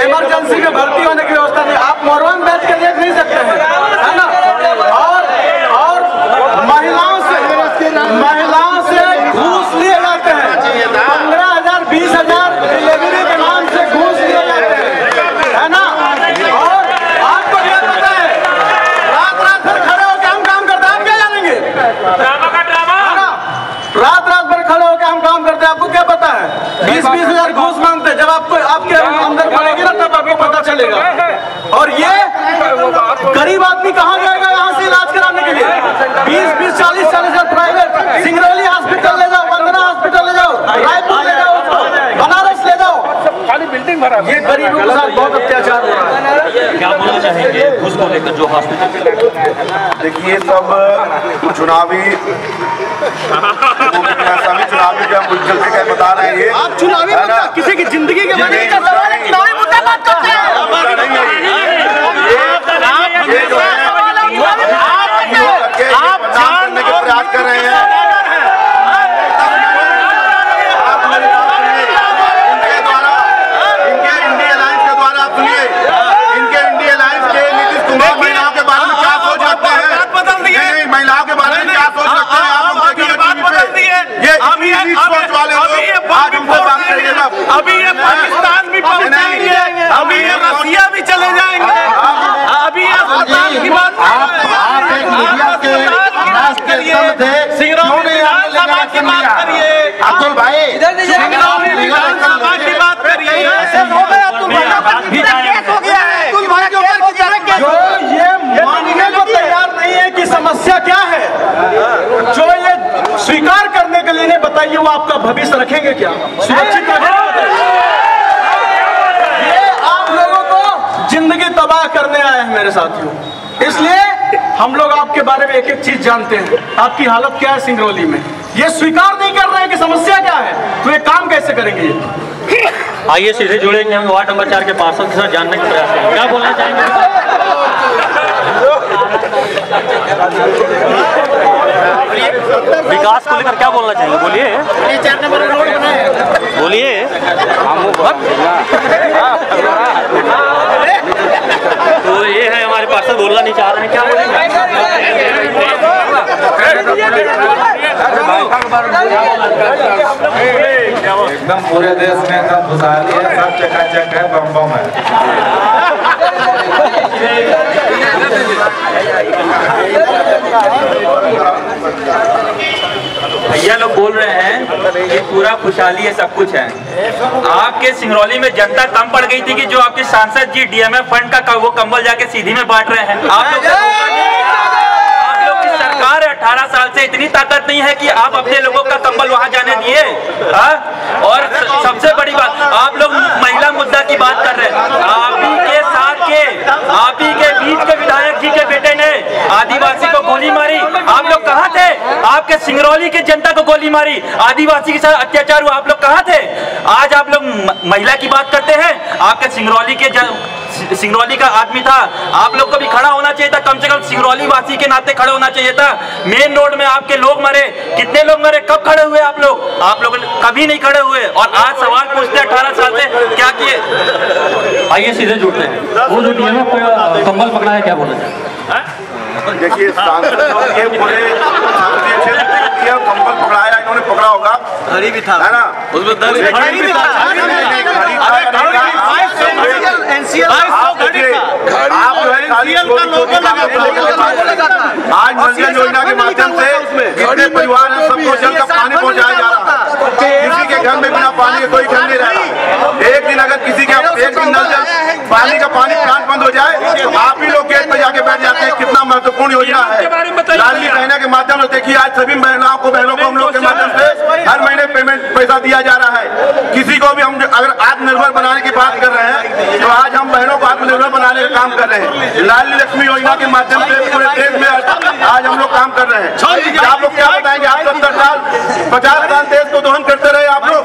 इमरजेंसी में भर्ती होने की व्यवस्था नहीं। आप मोरवा में बैठ के देख नहीं सकते हैं, है ना। और महिलाओं से घूस लिए जाते हैं। 15,000 20,000 डिलीवरी के नाम से घूस लिए जाते हैं, है ना। और आपको क्या पता है, रात भर खड़े होकर हम काम करते हैं। आप क्या जानेंगे? रात भर खड़े होकर हम काम करते हैं। आपको क्या पता है? 20-20 हजार घूस मांगते हैं। जब आपको आपके अंदर पड़ेगी ना तब आपको पता चलेगा। और ये गरीब आदमी कहाँ जाएगा यहाँ से इलाज कराने के लिए? 20-40 हजार प्राइवेट, सिंगरौली हॉस्पिटल ले जाओ, वंदना हॉस्पिटल ले जाओ, रायपुर ले जाओ, बनारस ले जाओ, खाली बिल्डिंग भरा। ये गरीबों के साथ बहुत अत्याचार हो रहा है। क्या बोलना चाहेंगे उसको लेकर जो हॉस्पिटल? देखिए सब चुनावी सभी चुनावी जो हम चलते क्या बता रहे हैं, ये आप चुनावी मुद्दा किसी की जिंदगी के बारे में चुनावी मुद्दा बात करते हैं। आप करने के प्रयास कर रहे हैं। इनके द्वारा, इनके इंडिया अलायंस के द्वारा, आप सुनिए, इनके इंडिया अलायंस के नीतीश कुमार महिलाओं के बारे में क्या सोच रखते हैं? नहीं, महिलाओं के बारे में क्या सोच रखते हैं? आप लोग देखिए ये सोच वाले लोग आज हमसे बात करिएगा। अभी ये पाकिस्तान भी पहुंचेंगे, अभी ये रसिया भी चले जाएंगे, अभी ये अस्पताल की बात आप एक मीडिया के राष्ट्रीय थे, सिंगरौली विधानसभा की बात करिए, अब्दुल भाई सिंगरौली विधानसभा की बात करिए। जो ये मानने को तैयार नहीं है कि समस्या क्या है, जो ये स्वीकार करने के लिए नहीं, बताइए वो आपका भविष्य रखेंगे क्या, सुरक्षित रखेंगे? ये आप लोगों को जिंदगी तबाह करने आए हैं मेरे साथियों। इसलिए हम लोग आपके बारे में एक एक चीज जानते हैं, आपकी हालत क्या है सिंगरौली में। ये स्वीकार नहीं कर रहे हैं कि समस्या क्या है, तो ये काम कैसे करेंगे? आइए सीधे जुड़ेंगे हम वार्ड नंबर 4 के पार्षद के साथ, जानने का प्रयास करेंगे। क्या बोलना चाहेंगे? विकास को लेकर क्या बोलना चाहेंगे? बोलिए। 4 नंबर रोड बनाए, बोलिए। तो ये है हमारे पार्षद, बोलना नहीं चाह रहे हैं, क्या बोलेंगे? एकदम पूरे देश में एकदम खुशहाली है, सब चकाचक है, बम बम है। भैया लोग बोल रहे हैं कि पूरा खुशहाली है, सब कुछ है। आपके सिंगरौली में जनता कम पड़ गई थी कि जो आपके सांसद जी डीएमएफ फंड का वो कंबल जाके सीधी में बांट रहे हैं। आप लोग की सरकार 18 साल से इतनी ताकत नहीं है कि आप अपने लोगों का कंबल वहां जाने दिए। और सबसे बड़ी बात, आप लोग महिला मुद्दा की बात कर रहे हैं। आप ही के साथ के, आप ही के बीच के विधायक जी के बेटे ने आदिवासी को गोली मारी। आप लोग कहाँ थे? आपके सिंगरौली के जनता को गोली मारी, आदिवासी के साथ अत्याचार हुआ, आप लोग कहाँ थे? आज आप लोग महिला की बात करते हैं। आपके सिंगरौली का आदमी था, आप लोग को भी खड़ा होना चाहिए था, कम से कम सिंगरौली वासी के नाते खड़े होना चाहिए था। मेन रोड में आपके लोग मरे, कितने लोग मरे, कब खड़े हुए आप लोग? आप लोग कभी नहीं खड़े हुए। और आज सवाल पूछते 18 साल से क्या किए? आइए सीधे जुड़ते हैं। वो जो डीएमएफ कंबल पकड़ा है, क्या बोलना चाहिए? देखिए सांसद लोग ये पूरे संसदीय क्षेत्र में कंबल पकड़ाया, इन्होंने पकड़ा होगा, घड़ी भी था, है ना? उसमें घड़ी भी था। आप जो है आज मनरेगा योजना के माध्यम से जितने परिवार हैं सबको जल का पानी पहुँचाया जा रहा है। किसी के घर में बिना पानी के कोई घर नहीं रहा। एक दिन अगर किसी के एक दिन नल पानी का पानी प्लांट बंद हो जाए तो आप ही लोग गेट पर जाके बैठ जाते हैं। कितना महत्वपूर्ण योजना है। लाडली बहना के माध्यम से देखिए, आज सभी महिलाओं को, बहनों को हम लोग के माध्यम से हर महीने पेमेंट पैसा दिया जा रहा है। किसी को भी हम अगर आत्मनिर्भर बनाने की बात कर रहे हैं तो आज हम बहनों को आत्मनिर्भर बनाने का काम कर रहे हैं। लाडली लक्ष्मी योजना के माध्यम से पूरे देश में आज हम लोग काम कर रहे हैं। आप लोग क्या बताएंगे? आप 70 साल 50 साल देश को दोहन करते रहे आप लोग।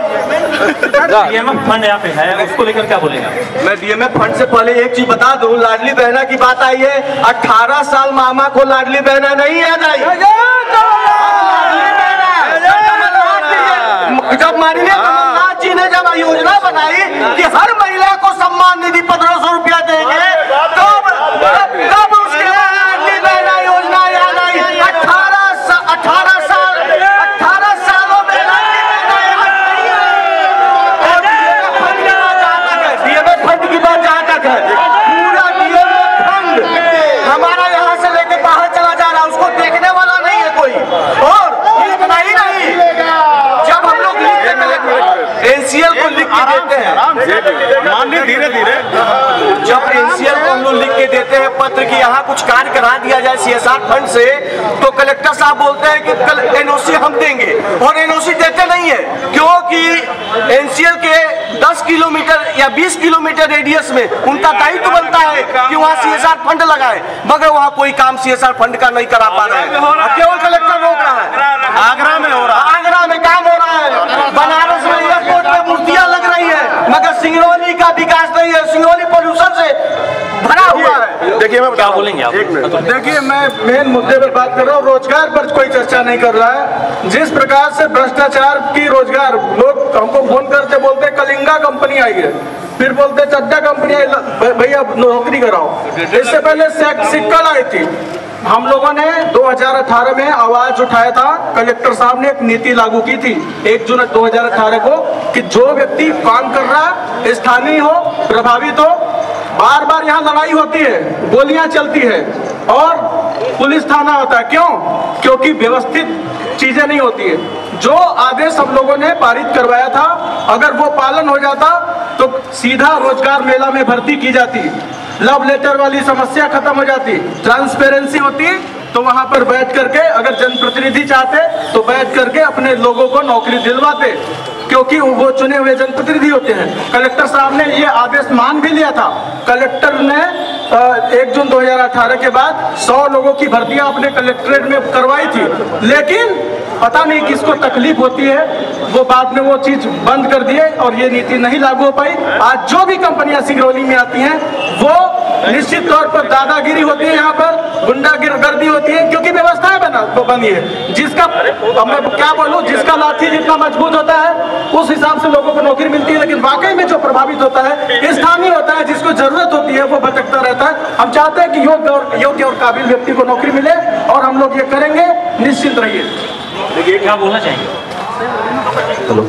डीएमएफ फंड यहाँ पे है, उसको लेकर क्या बोलेंगे? मैं डीएमएफ फंड से पहले एक चीज बता दूं, लाडली बहना की बात आई है। 18 साल मामा को लाडली बहना नहीं याद आई। जब माननीय कमलनाथ जी ने जब योजना बनाई कि हर महिला को सम्मान निधि 1500 रुपया देंगे, तब उसके बाद लाडली बहना योजना याद आई। 18 सालों में डीएमएफ फंड की बात जहाँ तक है, पूरा डीएमएफ फंड हमारा यहाँ से लेके बाहर चला जा रहा है, उसको देखने वाला नहीं है कोई। और इतना ही नहीं, जब हम लोग एनसीएल को लिख के देते हैं, धीरे धीरे जब एनसीएल को हम लोग लिख के देते हैं पत्र कि यहाँ कुछ कार्य करा दिया जाए CSR फंड से, तो कलेक्टर साहब बोलते हैं कि कल एनओसी हम देंगे, और एनओसी देते नहीं है क्योंकि एनसीएल के 10 किलोमीटर या 20 किलोमीटर रेडियस में उनका दायित्व बनता है कि वहाँ CSR फंड लगाए, मगर वहाँ कोई काम CSR फंड का नहीं करा पा रहे हैं। केवल कलेक्टर रोक रहा है। आगरा में हो रहा है, आगरा में काम हो रहा है, बनारस में एयरपोर्ट में मूर्तियां लग रही है, मगर सिंगरौली का विकास नहीं है। सिंगरौली पोल्यूशन से भरा हुआ है। देखिए मैं क्या बोलेंगे आप? देखिए मैं मेन मुद्दे पर बात कर रहा हूँ, रोजगार पर कोई चर्चा नहीं कर रहा है। जिस प्रकार से भ्रष्टाचार की रोजगार, लोग हमको फोन करके बोलते हैं कलिंगा कंपनी आई है, फिर बोलते चड्डा कंपनी आई, भैया नौकरी कराओ। इससे पहले सिक्कल आई थी। हम लोगों ने 2018 में आवाज उठाया था, कलेक्टर साहब ने एक नीति लागू की थी 1 जून 2018 को कि जो व्यक्ति काम कर रहा है, स्थानीय हो, प्रभावित हो, बार बार यहाँ लड़ाई होती है, गोलियां चलती है और पुलिस थाना होता है। क्यों? क्योंकि व्यवस्थित चीजें नहीं होती है। जो आदेश हम लोगों ने पारित करवाया था, अगर वो पालन हो जाता तो सीधा रोजगार मेला में भर्ती की जाती, लव लेटर वाली समस्या खत्म हो जाती, ट्रांसपेरेंसी होती, तो वहां पर बैठ करके अगर जनप्रतिनिधि चाहते तो बैठ करके अपने लोगों को नौकरी दिलवाते, क्योंकि वो चुने हुए जनप्रतिनिधि होते हैं। कलेक्टर साहब ने ये आदेश मान भी लिया था। कलेक्टर ने 1 जून 2018 के बाद 100 लोगों की भर्तियां अपने कलेक्ट्रेट में करवाई थी, लेकिन पता नहीं किसको तकलीफ होती है, वो बाद में वो चीज बंद कर दिए और ये नीति नहीं लागू हो पाई। आज जो भी कंपनियां सिंगरौली में आती हैं वो निश्चित तौर पर दादागिरी होती है, यहाँ पर गुंडागिरदी होती है, क्योंकि व्यवस्थाएं बनी है। जिसका मैं क्या बोलूं, जिसका लाठी जितना मजबूत होता है उस हिसाब से लोगों को नौकरी मिलती है, लेकिन वाकई में जो प्रभावित होता है, स्थानीय होता है, जिसको जरूरत होती है, वो भटकता रहता है। हम चाहते हैं कि योग्य और काबिल व्यक्ति को नौकरी मिले और हम लोग ये करेंगे, निश्चिंत रहिए। देखिए क्या बोलना चाहेंगे? हेलो,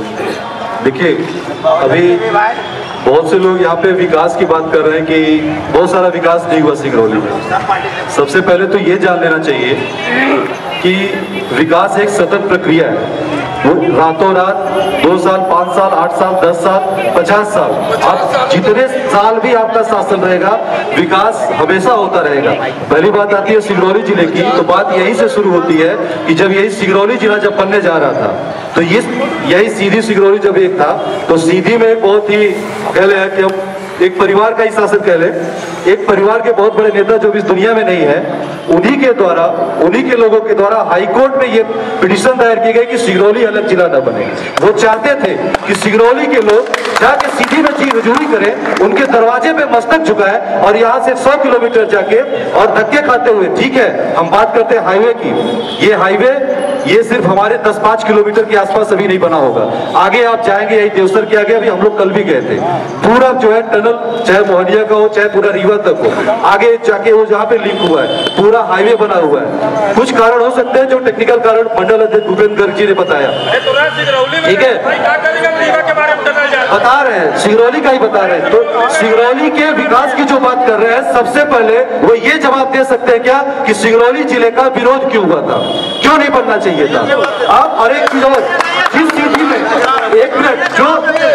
देखिए अभी बहुत से लोग यहाँ पे विकास की बात कर रहे हैं कि बहुत सारा विकास नहीं हुआ सिंगरौली में। सबसे पहले तो ये जान लेना चाहिए कि विकास एक सतत प्रक्रिया है, वो रातों रात 2 साल, 5 साल, 8 साल, 10 साल, 50 साल, आप जितने साल भी आपका शासन रहेगा, विकास हमेशा होता रहेगा। पहली बात आती है सिंगरौली जिले की, तो बात यहीं से शुरू होती है कि जब यही सिंगरौली जिला जब बनने जा रहा था, तो यही सीधी सिंगरौली जब एक था, तो सीधी में बहुत ही कह ले कि हम एक परिवार का ही शासन कह ले, एक परिवार के बहुत बड़े नेता जो भी इस दुनिया में नहीं है, उन्हीं के द्वारा, उन्हीं के लोगों के द्वारा हाईकोर्ट में ये पिटीशन दायर की गई कि सिंगरौली अलग जिला न बने। वो चाहते थे कि सिंगरौली के लोग जाके सीधी में जी हजूरी करें, उनके दरवाजे पे मस्तक झुकाए और यहाँ से 100 किलोमीटर जाके और धक्के खाते हुए। ठीक है, हम बात करते हैं हाईवे की, ये हाईवे ये सिर्फ हमारे 10-5 किलोमीटर के आसपास अभी नहीं बना होगा, आगे आप जाएंगे, यही देवसर के आगे, अभी हम लोग कल भी गए थे, पूरा जो है टनल, चाहे मोहनिया का हो, चाहे पूरा रीवा तक हो, आगे जाके वो जहाँ पे लिंक हुआ है, पूरा हाईवे बना हुआ है। कुछ कारण हो सकते हैं जो टेक्निकल कारण मंडल अध्यक्ष भूपेंद्र गर्ग जी ने बताया, ठीक है, बता रहे हैं, सिंगरौली का ही बता रहे हैं। तो सिंगरौली के विकास की जो बात कर रहे हैं, सबसे पहले वो ये जवाब दे सकते हैं क्या कि सिंगरौली जिले का विरोध क्यों हुआ था, क्यों नहीं बनना चाहिए था। अब और एक चीज और, जिस सीधी में, एक मिनट,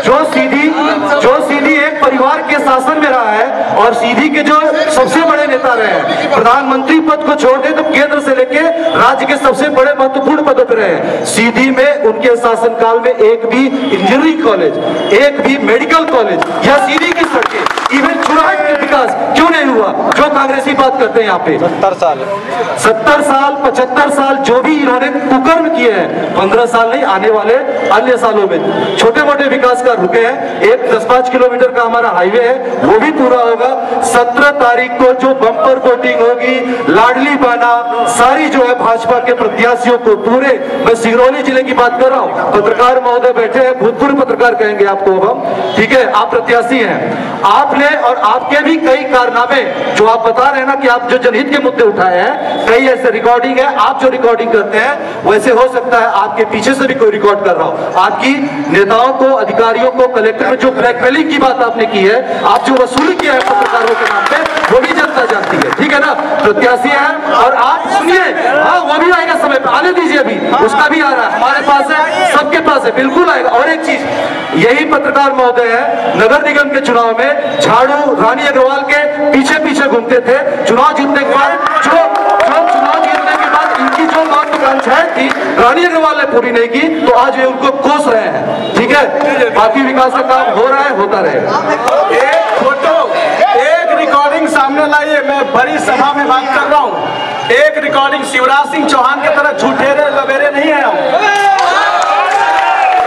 जो सीधी एक परिवार के शासन में रहा है और सीधी के जो सबसे बड़े नेता रहे हैं, प्रधानमंत्री पद को छोड़ दे तो केंद्र से लेके राज्य के सबसे बड़े महत्वपूर्ण पदों पर रहे हैं, सीधी में उनके शासनकाल में एक भी इंजीनियरिंग कॉलेज, एक भी मेडिकल कॉलेज या सीधी की सड़कें, इवन चुराहट के विकास क्यों नहीं हुआ, जो कांग्रेसी बात करते हैं यहाँ पे। 70 साल 75 साल जो भी इन्होंने कुकर्म किए हैं, 15 साल नहीं, आने वाले अन्य सालों में छोटे मोटे विकास का रुके हैं। एक 10-5 किलोमीटर का हमारा हाईवे है, वो भी पूरा होगा। 17 तारीख को जो बम्पर वोटिंग होगी, लाडली बाना, सारी जो है भाजपा के प्रत्याशियों को पूरे, मैं सिंगरौली जिले की बात कर रहा हूँ, पत्रकार महोदय बैठे हैं, भूतपूर्व पत्रकार कहेंगे आपको अब हम, ठीक है, आप प्रत्याशी हैं, आपने और आपके भी कई कारनामे जो आप बता रहे हैं ना कि आप जो जनहित के मुद्दे उठाए हैं, कई ऐसे रिकॉर्डिंग है, आप जो रिकॉर्डिंग करते हैं वैसे हो सकता है आपके पीछे से भी कोई रिकॉर्ड कर रहा हो। आपकी नेताओं को, अधिकारियों को, कलेक्टर में जो ब्लैकमेलिंग की बात आपने की है, आप जो वसूली किया है पत्रकारों के नाम पे, वो भी जनता जानती है, ठीक है ना। प्रत्याशी है। और आप सुनिए, हाँ वो भी आएगा समय पे, आने दीजिए, अभी उसका भी आ रहा है, हमारे पास है, सबके पास है, बिल्कुल आएगा। और एक चीज, यही पत्रकार महोदय है, नगर निगम के चुनाव में झाड़ू रानी अग्रवाल के पीछे पीछे घूमते थे, चुनाव जीतने के बाद जो चुनाव जीतने के बाद इनकी जो महत्वाकांक्षाएं थी रानी अग्रवाल ने पूरी नहीं की, तो आज ये उनको कोस रहे हैं। ठीक है, बाकी विकास का काम हो रहा है, होता रहेगा। एक फोटो, एक रिकॉर्डिंग सामने लाइए, मैं बड़ी सभा में बात कर रहा हूँ। एक रिकॉर्डिंग, शिवराज सिंह चौहान की तरह झूठेरे लबेरे नहीं है हम।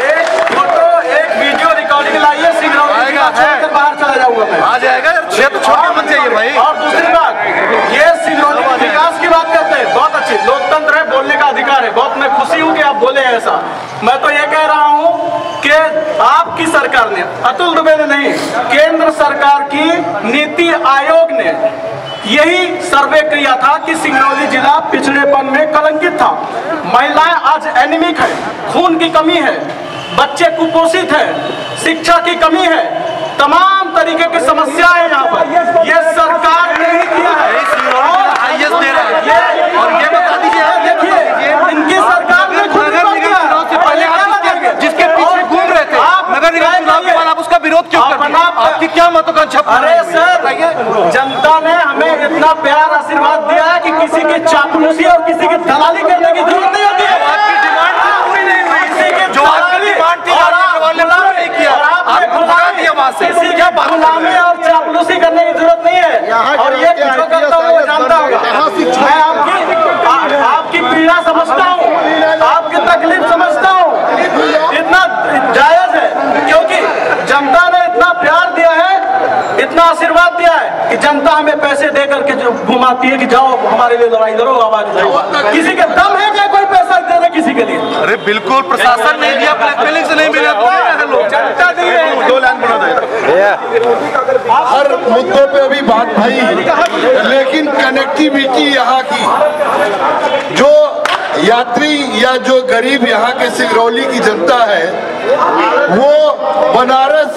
एक फोटो, एक वीडियो रिकॉर्डिंग लाइए, सिंगरौली छोड़कर बाहर चला जाऊंगा मैं। आ जाएगा, क्षेत्र छोटा मत जाइए भाई। और दूसरी बात, ये सिंगरौली के विकास की बात करते हैं, बहुत अच्छी, लोकतंत्र है, बोलने का अधिकार है, बहुत मैं खुशी हूँ कि आप बोले ऐसा। मैं तो ये कह रहा हूँ कि आपकी सरकार ने, अतुल दुबे ने नहीं, केंद्र सरकार की नीति आयोग ने यही सर्वे किया था कि सिंगरौली जिला पिछड़ेपन में कलंकित था। महिलाएं आज एनीमिक है, खून की कमी है, बच्चे कुपोषित है, शिक्षा की कमी है, तमाम तरीके की समस्या है यहाँ पर। ये सरकार ने ही किया है और ये बता दीजिए, देखिए इनकी सरकार ने खुद जिसके पीछे घूम रहे थे नगर निगम चुनाव के बाद आप उसका विरोध क्यों करते हैं? आपकी क्या महत्वाकांक्षा? अरे सर, जनता ने हमें इतना प्यार आशीर्वाद दिया है कि किसी की चापलूसी और किसी की दलाली करने की जरूरत नहीं होती है। आपकी डिमांड पूरी नहीं हुई, किसी की जो आपकी डिमांड थी नहीं किया, आपको भगा दिया वहां से। किसी की गुलामी और चापलूसी करने की जरूरत नहीं है। और ये जो करता हूँ वो जानता होगा, मैं आपकी पीड़ा समझता हूँ, आपकी तकलीफ समझता हूँ, इतना जायज है, क्योंकि जनता ने इतना प्यार दिया है, इतना आशीर्वाद दिया है कि जनता हमें पैसे दे करके जो घुमाती है कि जाओ हमारे लिए लड़ाई लड़ो, आवाज उठाओ। किसी के दम है क्या कोई पैसा दे रहे किसी के लिए? अरे बिल्कुल, प्रशासन ने दिया, ब्लैकमेलिंग से नहीं मिला, जनता दी है। 2 लाइन बना देगा। हर मुद्दों पे अभी बात भाई, लेकिन कनेक्टिविटी यहाँ की जो यात्री या जो गरीब यहाँ के सिंगरौली की जनता है, वो बनारस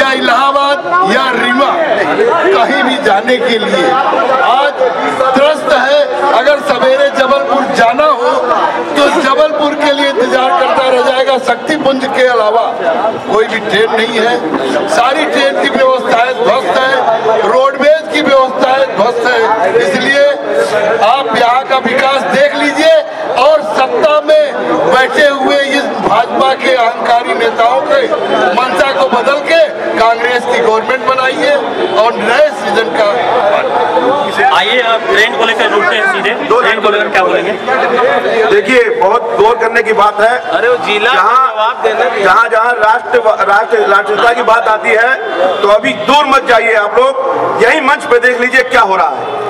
या इलाहाबाद या रीवा कहीं भी जाने के लिए आज त्रस्त है। अगर सवेरे जबलपुर जाना हो तो जबलपुर के लिए इंतजार करता रह जाएगा। शक्तिपुंज के अलावा कोई भी ट्रेन नहीं है, सारी ट्रेन की व्यवस्थाएं ध्वस्त है, रोडवेज की व्यवस्थाएं ध्वस्त है। इसलिए आप यहाँ का विकास देख लीजिए और सत्ता में बैठे हुए इस भाजपा के अहंकारी नेताओं के मंशा को बदल के कांग्रेस की गवर्नमेंट बनाइए और नए सीजन का। आइए आप ट्रेन को लेकर जुड़ते हैं सीधे, ट्रेन को लेकर क्या बोलेंगे? देखिए, बहुत गौर करने की बात है। अरे वो जिला जहाँ जहाँ राष्ट्रीयता की बात आती है तो अभी दूर मत जाइए आप लोग, यही मंच पे देख लीजिए क्या हो रहा है।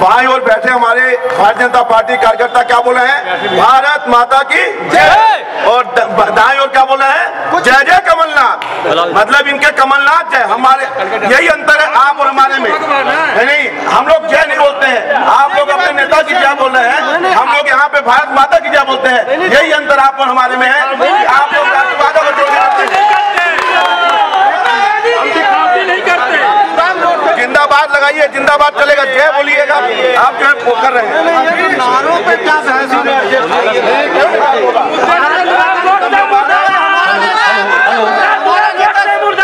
बाएं ओर बैठे हमारे भारतीय जनता पार्टी कार्यकर्ता क्या बोले हैं? भारत माता की जय। और दाएं ओर क्या बोले हैं? जय जय कमलनाथ। मतलब इनके कमलनाथ जय, हमारे यही अंतर है आप और हमारे में। नहीं, हम लोग जय नहीं बोलते हैं, आप लोग अपने नेता की जय बोल रहे हैं, हम लोग यहाँ पे भारत माता की जय बोलते हैं। यही अंतर आप और हमारे में है। आप लोग राष्ट्रवाद को जिंदाबाद लगाइए, जिंदाबाद चलेगा, जय बोलिएगा। आप जो है वो कर रहे हैं नारों पे क्या बहस हो रही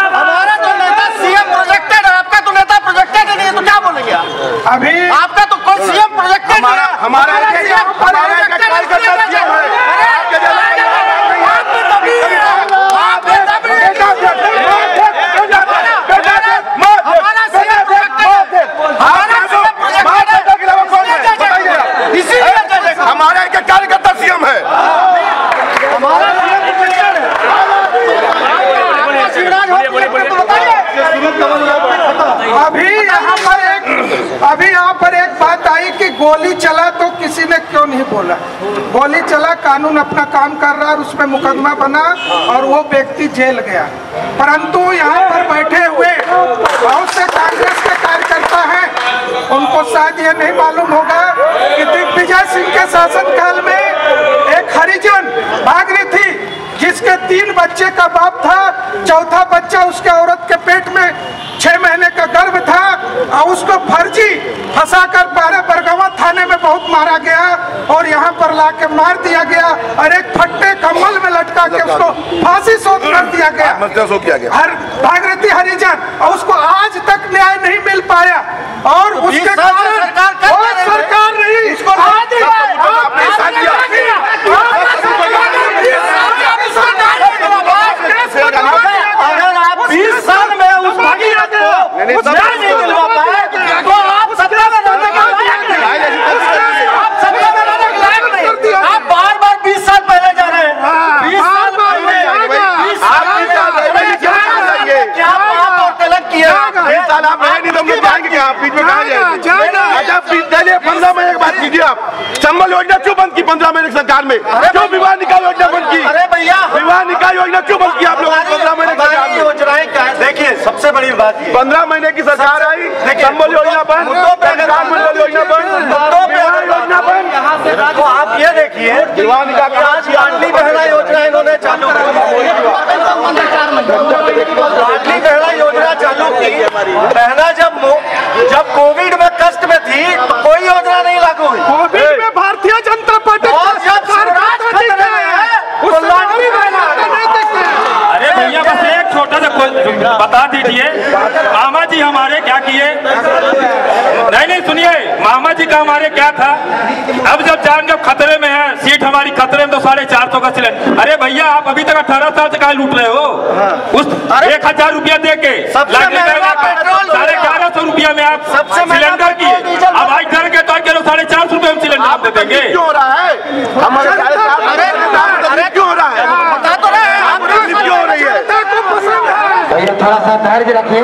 हमारा तो नेता सीएम प्रोजेक्टेड है, आपका तो नेता प्रोजेक्टेड नहीं है, तो क्या बोलेंगे आप? अभी आपका तो कोई सीएम प्रोजेक्टेड नहीं है। हमारा हमारा एक कार्यकर्ता सीएम है। अभी यहाँ पर एक बात आई कि गोली चला तो किसी ने क्यों नहीं बोला? गोली चला, कानून अपना काम कर रहा है, उसमें मुकदमा बना और वो व्यक्ति जेल गया। परंतु यहाँ पर बैठे हुए बहुत से कांग्रेस के कार्यकर्ता हैं, उनको शायद ये नहीं मालूम होगा कि दिग्विजय सिंह के शासनकाल में एक हरिजन भाग रही थी जिसके 3 बच्चे का बाप था, चौथा बच्चा उसके औरत के पेट में 6 महीने का गर्भ था और उसको फंसाकर बरगवा थाने में बहुत मारा गया और यहाँ पर लाके मार दिया गया और एक फट्टे कम्बल में लटका के उसको फांसी शोध कर दिया गया। हर भागीरथी हरिजन, और उसको आज तक न्याय नहीं मिल पाया और उसके कारण सरकार नहीं इसको अगर आप 20 साल में उस भागीरथ को नहीं दिलवा पाए तो आप सत्ता में रहने के लायक नहीं। आप बार 20 साल पहले जा रहे हैं। 20 साल क्या पाप और तिलक किया? 20 साल आप रहे नहीं तो हम लोग जाएंगे क्या? बीच में कहाँ जाएंगे? अच्छा 15 महीने की बात कीजिए आप। संबल योजना क्यों बंद की 15 महीने की सरकार में? क्यों विवाह निकाह योजना बंद की? अरे भैया, विवाह निकाह योजना क्यों बंद की आप लोगों ने 15 महीने की सरकार में? योजनाएं क्या है? देखिए सबसे बड़ी बात 15 महीने की सरकार आई, संबल योजना बंद, योजना बंद, योजना बंद। तो आप ये देखिए विवाह निकाह लाडली बहना योजना इन्होंने चालू की। लाडली बहना योजना चालू की। बहना जब कोविड में कष्ट में थी तो कोई योजना नहीं लागू हुई। कोविड में भारतीय जनता पार्टी और जब स्वराज खतरे में है तो लाडली बहना। अरे भैया बस एक छोटा सा बता दीजिए, मामा जी हमारे क्या किए? नहीं सुनिए, मामा जी का हमारे क्या था? अब जब जान खतरे में है, सीट हमारी खतरे में, तो 450 का सिलेंडर। अरे भैया आप अभी तक 18 साल से कहाँ लूट रहे हो? उस 1000 रुपया दे के 1150 रुपया में आप सिलेंडर किए। अब आज घर के तो 450 रुपये में सिलेंडर आप दे देंगे। क्यों हो रहा है? हमारे क्यों हो रहा है? बता तो रहे हैं क्यों हो रही है? भैया थोड़ा सा धैर्य रखिए।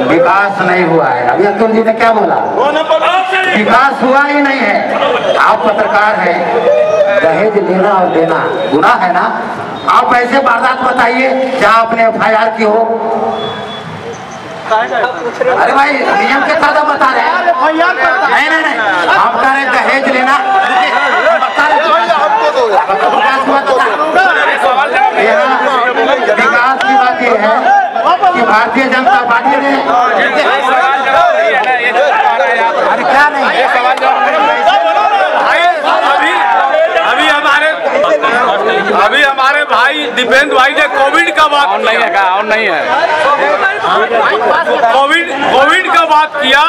विकास नहीं हुआ है। अभी अतुल जी ने क्या बोला? विकास हुआ ही नहीं है। आप पत्रकार हैं, दहेज लेना और देना गुनाह है ना? आप ऐसे वारदात बताइए जहाँ आपने FIR की हो। अरे भाई नियम के साथ बता रहे हैं। नहीं आप कह रहे दहेज लेना विकास की बात यह है कि भारतीय जनता पार्टी ने अरे क्या नहीं अभी हमारे भाई दीपेंद्र भाई ने कोविड का बात कोविड का बात किया।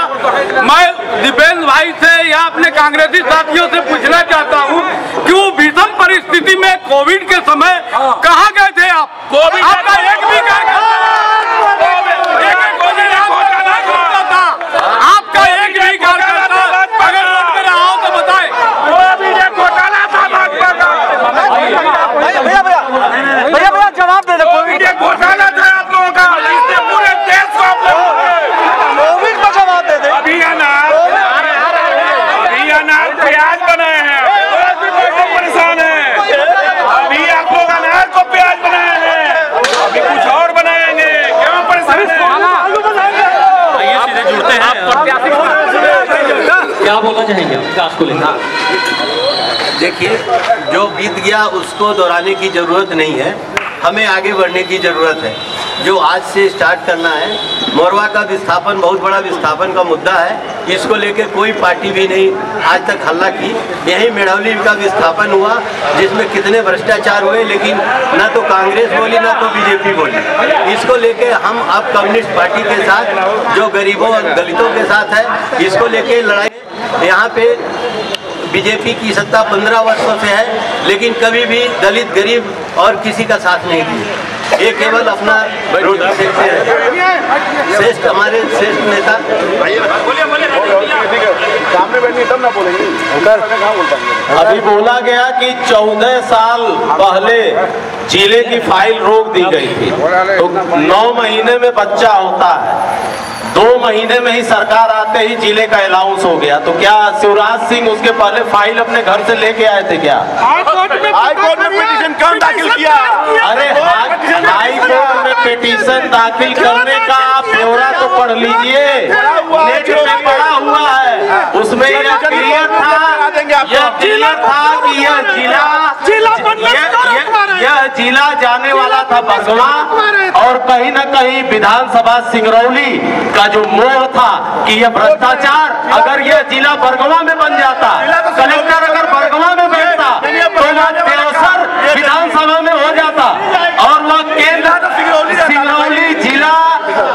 मैं दीपेंद्र भाई से या अपने कांग्रेसी साथियों से पूछना चाहता हूं कि वो भीषण परिस्थिति में कोविड के समय कहां गए थे आप? आपका एक भी आपका एक भी कार्यकर्ता अगर रोड पे रहा हो तो बताए। भैया जवाब दे दो। कोविड घोटाला था आप लोगों का, इससे पूरे देश को आप लोग कोविड का जवाब दे दे। अभी अनार प्याज बनाए हैं, परेशान है। अभी आप लोग अनार को प्याज बनाए हैं, अभी कुछ और बनाएंगे। क्यों परेशान है? ये सीधे जुड़ते हैं। क्या बोलना चाहेंगे विकास को लेकर? देखिए, जो बीत गया उसको दोहराने की जरूरत नहीं है, हमें आगे बढ़ने की जरूरत है। जो आज से स्टार्ट करना है, मोरवा का विस्थापन बहुत बड़ा विस्थापन का मुद्दा है। इसको लेकर कोई पार्टी भी नहीं आज तक हल्ला की। यही मेढ़ौली का विस्थापन हुआ जिसमें कितने भ्रष्टाचार हुए, लेकिन ना तो कांग्रेस बोली ना तो बीजेपी बोली। इसको लेकर हम अब कम्युनिस्ट पार्टी के साथ, जो गरीबों और दलितों के साथ है, इसको लेकर लड़ाई। यहाँ पे बीजेपी की सत्ता 15 वर्षों से है, लेकिन कभी भी दलित, गरीब और किसी का साथ नहीं दिया। ये केवल अपना श्रेष्ठ, हमारे श्रेष्ठ नेता सामने बैठनी तब ना बोलेंगे। अभी बोला गया कि 14 साल पहले जिले की फाइल रोक दी गई थी, तो 9 महीने में बच्चा होता है, 2 महीने में ही सरकार आते ही जिले का अलाउंस हो गया। तो क्या शिवराज सिंह उसके पहले फाइल अपने घर से लेके आए थे क्या? हाई कोर्ट में पिटीशन कौन दाखिल किया? अरे हाई कोर्ट में पिटीशन दाखिल करने का ब्यौरा तो पढ़ लीजिए, नेट में पड़ा हुआ है। उसमें यह क्लियर था कि यह जिला यह जिला जाने वाला था बरगवा, और कहीं न कहीं विधानसभा सिंगरौली का जो मोह था कि यह भ्रष्टाचार, अगर यह जिला बरगवा में बन जाता, कलेक्टर अगर बरगवा में बैठता तो वह देवसर विधानसभा में हो जाता, और वह केंद्र सिंगरौली जिला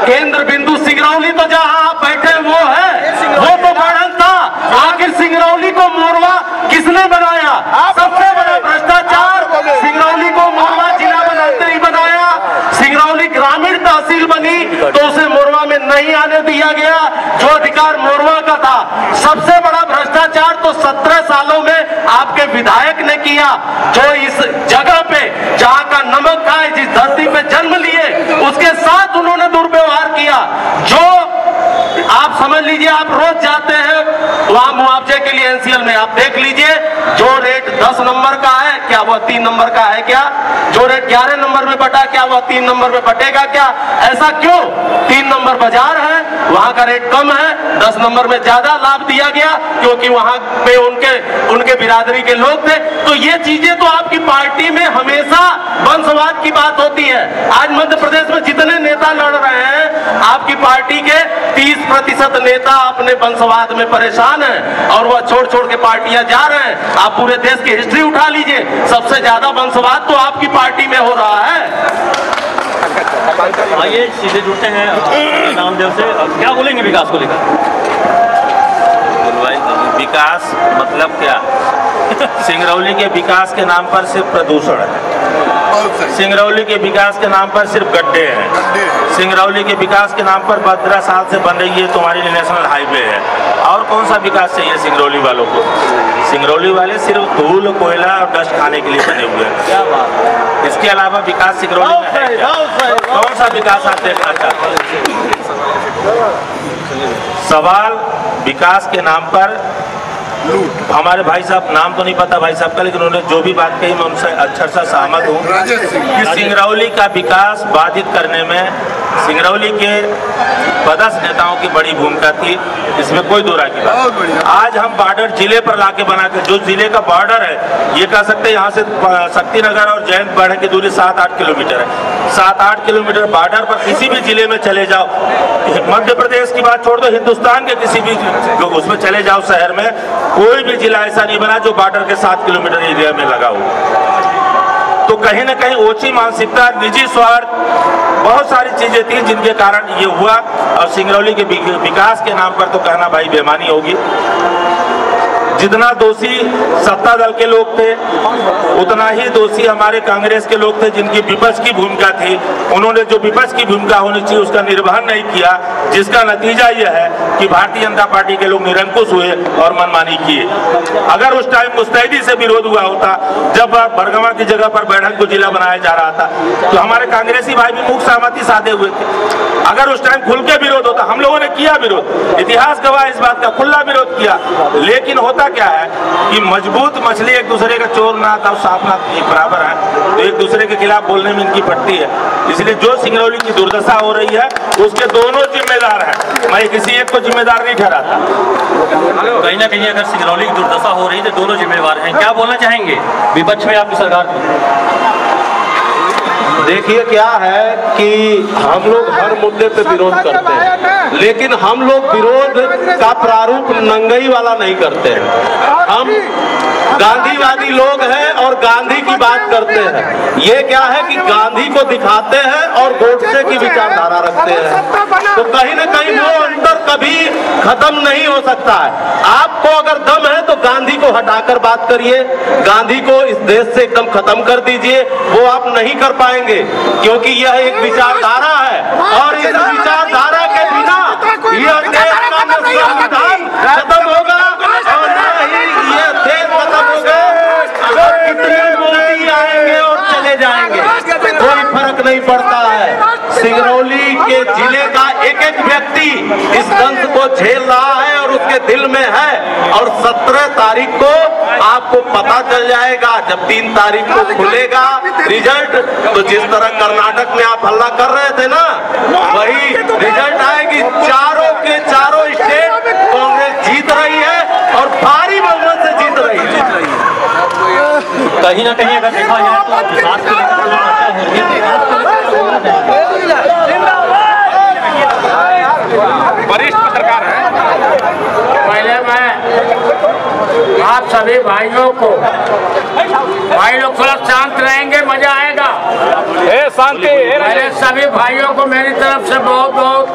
केंद्र बिंदु सिंगरौली तो जहाँ आप बैठे वो है, वो तो बढ़न था। आखिर सिंगरौली को मोरवा किसने बनाया? सबसे बड़ा भ्रष्टाचार सिंगरौली को मोरवा जिला बनाते ही बनाया। सिंगरौली ग्रामीण तहसील बनी तो उसे मोरवा में नहीं आने दिया गया, जो अधिकार मोरवा का था। सबसे बड़ा भ्रष्टाचार तो 17 सालों में आपके विधायक ने किया, जो इस जगह पे जहाँ का नमक खाए, जिस धरती पे जन्म लिए, उसके साथ उन्होंने दुर्व्यवहार किया। जो आप समझ लीजिए, आप रोज जाते हैं वहां मुआवजे के लिए एनसीएल में, आप देख लीजिए जो रेट 10 नंबर का है क्या वह 3 नंबर का है क्या? जो रेट 11 नंबर में बटा क्या वह 3 नंबर में बटेगा क्या? ऐसा क्यों? 3 नंबर बाजार है, वहां का रेट कम है, 10 नंबर में ज्यादा लाभ दिया गया क्योंकि वहां पे उनके बिरादरी के लोग थे। तो ये चीजें तो आपकी पार्टी में हमेशा वंशवाद की बात होती है। आज मध्य प्रदेश में जितने नेता लड़ रहे हैं, आपकी पार्टी के 30% नेता अपने वंशवाद में परेशान हैं और वह छोड़ छोड़ के पार्टियां जा रहे हैं। आप पूरे देश की हिस्ट्री उठा लीजिए, सबसे ज्यादा वंशवाद तो आपकी पार्टी में हो रहा है। आइए सीधे जुड़ते हैं नामदेव से, क्या बोलेंगे विकास को लेकर? विकास मतलब क्या? सिंगरौली के विकास के नाम पर सिर्फ प्रदूषण है, सिंगरौली के विकास के नाम पर सिर्फ गड्ढे हैं, सिंगरौली के विकास के नाम पर 15 साल से बन रही है तुम्हारी नेशनल हाईवे है। और कौन सा विकास चाहिए सिंगरौली वालों को? सिंगरौली वाले सिर्फ धूल, कोयला और डस्ट खाने के लिए बने हुए हैं। क्या बात? इसके अलावा विकास सिंगरौली में है क्या? कौन सा विकास आप देखना चाहते हैं? सवाल विकास के नाम पर हमारे भाई साहब, नाम तो नहीं पता भाई साहब का, लेकिन उन्होंने जो भी बात कही मैं उनसे अक्षर से सहमत हूँ कि सिंगरौली का विकास बाधित करने में सिंगरौली के पदस्थ नेताओं की बड़ी भूमिका थी, इसमें कोई दो राय की बात। आज हम बॉर्डर जिले पर लाके बना के, जो जिले का बॉर्डर है, ये कह सकते हैं यहाँ से शक्तिनगर और जयंत बाढ़ की दूरी 7-8 किलोमीटर है। 7-8 किलोमीटर बॉर्डर पर किसी भी जिले में चले जाओ, मध्य प्रदेश की बात छोड़ दो, हिंदुस्तान के किसी भी उसमें चले जाओ शहर में, कोई भी जिला ऐसा नहीं बना जो बॉर्डर के 7 किलोमीटर एरिया में लगा हो। तो कहीं ना कहीं ओछी मानसिकता, निजी स्वार्थ, बहुत सारी चीजें थी जिनके कारण ये हुआ। और सिंगरौली के विकास के नाम पर तो कहना भाई बेईमानी होगी। जितना दोषी सत्ता दल के लोग थे, उतना ही दोषी हमारे कांग्रेस के लोग थे जिनकी विपक्ष की भूमिका थी। उन्होंने जो विपक्ष की भूमिका होनी चाहिए उसका निर्वहन नहीं किया, जिसका नतीजा यह है कि भारतीय जनता पार्टी के लोग निरंकुश हुए और मनमानी किए। अगर उस टाइम मुस्तैदी से विरोध हुआ होता, जब बरगवा की जगह पर बैठक को जिला बनाया जा रहा था, तो हमारे कांग्रेसी भाई भी मुख्य सहमति साधे हुए थे। अगर उस टाइम खुल के विरोध होता, हम लोगों ने किया विरोध, इतिहास गवाह इस बात का, खुला विरोध किया। लेकिन होता क्या है कि मजबूत मछली एक दूसरे का चोर ना था, साफ ना बराबर है, तो एक दूसरे के खिलाफ बोलने में इनकी पड़ती है। इसलिए जो सिंगरौली की दुर्दशा हो रही है उसके दोनों जिम्मेदार हैं, मैं किसी एक को जिम्मेदार नहीं ठहराता। कहीं ना कहीं अगर सिंगरौली की दुर्दशा हो रही है तो दोनों जिम्मेदार हैं। क्या बोलना चाहेंगे विपक्ष में आपकी सरकार को? देखिए क्या है कि हम लोग हर मुद्दे पे विरोध करते हैं, लेकिन हम लोग विरोध का प्रारूप नंगई वाला नहीं करते हैं। हम गांधीवादी लोग हैं और गांधी की बात करते हैं। ये क्या है कि गांधी को दिखाते हैं और गोडसे की विचारधारा रखते हैं। तो कहीं ना कहीं वो अंतर कभी खत्म नहीं हो सकता है। आपको अगर दम है तो गांधी को हटाकर बात करिए, गांधी को इस देश से एकदम खत्म कर दीजिए। वो आप नहीं कर पाएंगे क्योंकि यह एक विचारधारा है और इस विचारधारा के बिना यह देश का न संविधान खत्म होगा और न ही यह देश खत्म होगा। अगर कितने मोदी आएंगे और चले जाएंगे कोई फर्क नहीं पड़ता है। सिंगरौली के जिले का एक एक व्यक्ति इस दंश को झेल रहा है और उसके दिल में है। और 17 तारीख को आपको पता चल जाएगा, जब 3 तारीख को खुलेगा रिजल्ट, तो जिस तरह कर्नाटक में आप हल्ला कर रहे थे ना, वही रिजल्ट आएगी। चारों के चारों स्टेट कांग्रेस जीत रही है और भारी बहुमत से जीत रही है। कहीं ना कहीं अगर देखा जाए तो विकास आप सभी भाइयों को, भाई लोग थोड़ा शांत रहेंगे, मजा आएगा। शांति। मेरे सभी भाइयों को मेरी तरफ से बहुत बहुत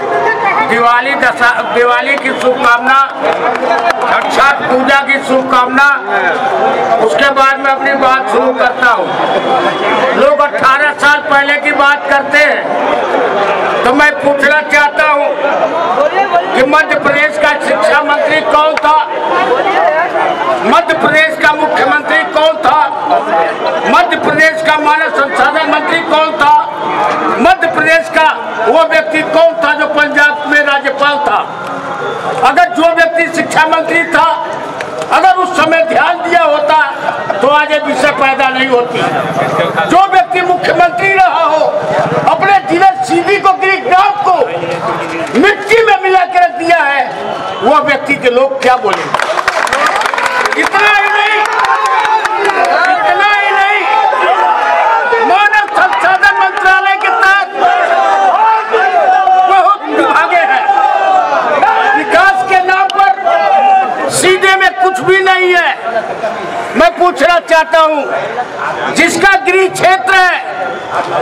दिवाली की शुभकामना, छठ पूजा की शुभकामना। उसके बाद मैं अपनी बात शुरू करता हूँ। लोग 18 साल पहले की बात करते हैं, तो मैं पूछना चाहता हूँ कि मध्य प्रदेश का शिक्षा मंत्री कौन था? मध्य प्रदेश का मुख्यमंत्री कौन था? मध्य प्रदेश का मानव संसाधन मंत्री कौन था? मध्य प्रदेश का वो व्यक्ति कौन था जो पंजाब में राज्यपाल था? अगर जो व्यक्ति शिक्षा मंत्री था, अगर उस समय ध्यान दिया होता तो आज ये विषय पैदा नहीं होती। जो व्यक्ति मुख्यमंत्री रहा हो, अपने जिले सीधी को, गिरिग्राम को मिट्टी में मिला के रख दिया है, वो व्यक्ति के लोग क्या बोलेंगे? इतना ही नहीं, मानव संसाधन मंत्रालय के तहत बहुत विभागे हैं। विकास के नाम पर सीधे में कुछ भी नहीं है। मैं पूछना चाहता हूँ, जिसका गृह क्षेत्र है,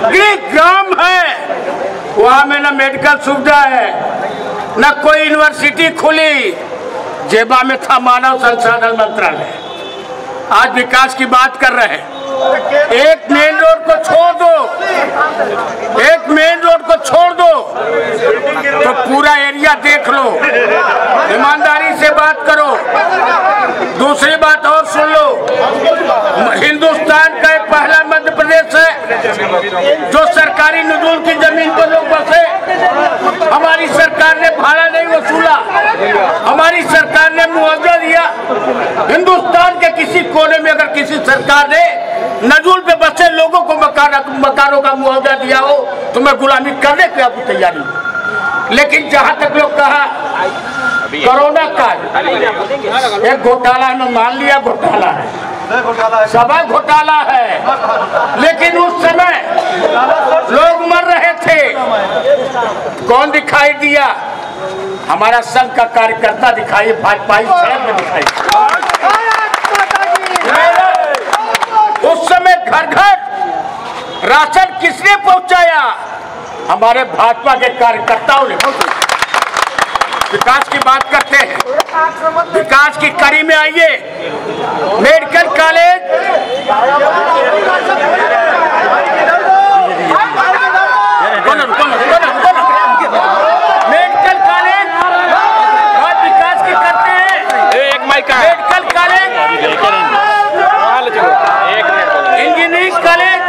गृह ग्राम है, वहां में न मेडिकल सुविधा है, न कोई यूनिवर्सिटी खुली, जेबा में था मानव संसाधन मंत्रालय। आज विकास की बात कर रहे हैं। एक मेन रोड को छोड़ दो, एक मेन रोड को छोड़ दो तो पूरा एरिया देख लो। ईमानदारी से बात करो। दूसरी बात और सुन लो, हिंदुस्तान का पहला मध्य प्रदेश है जो सरकारी नजूल की जमीन पर लोग बसे। हमारी सरकार ने भाड़ा नहीं वसूला, हमारी सरकार ने मुआवजा दिया। हिंदुस्तान के किसी कोने में अगर किसी सरकार ने नजूल पे बसे लोगों को मकानों का मुआवजा दिया हो तो मैं गुलामी करने की आपकी तैयारी हूँ। लेकिन जहां तक लोग कहा कोरोना काल एक घोटाला में मान लिया, घोटाला है, सभा घोटाला है, लेकिन उस समय लोग मर रहे थे, कौन दिखाई दिया? हमारा संघ का कार्यकर्ता दिखाई, भाजपाई शहर में दिखाई। उस समय घर घर राशन किसने पहुंचाया? हमारे भाजपा के कार्यकर्ताओं ने। विकास की बात करते हैं, विकास की कड़ी में आइए। मेडिकल कॉलेज मेडिकल कॉलेज बहुत विकास की करते हैं। मेडिकल कॉलेज, इंजीनियरिंग कॉलेज,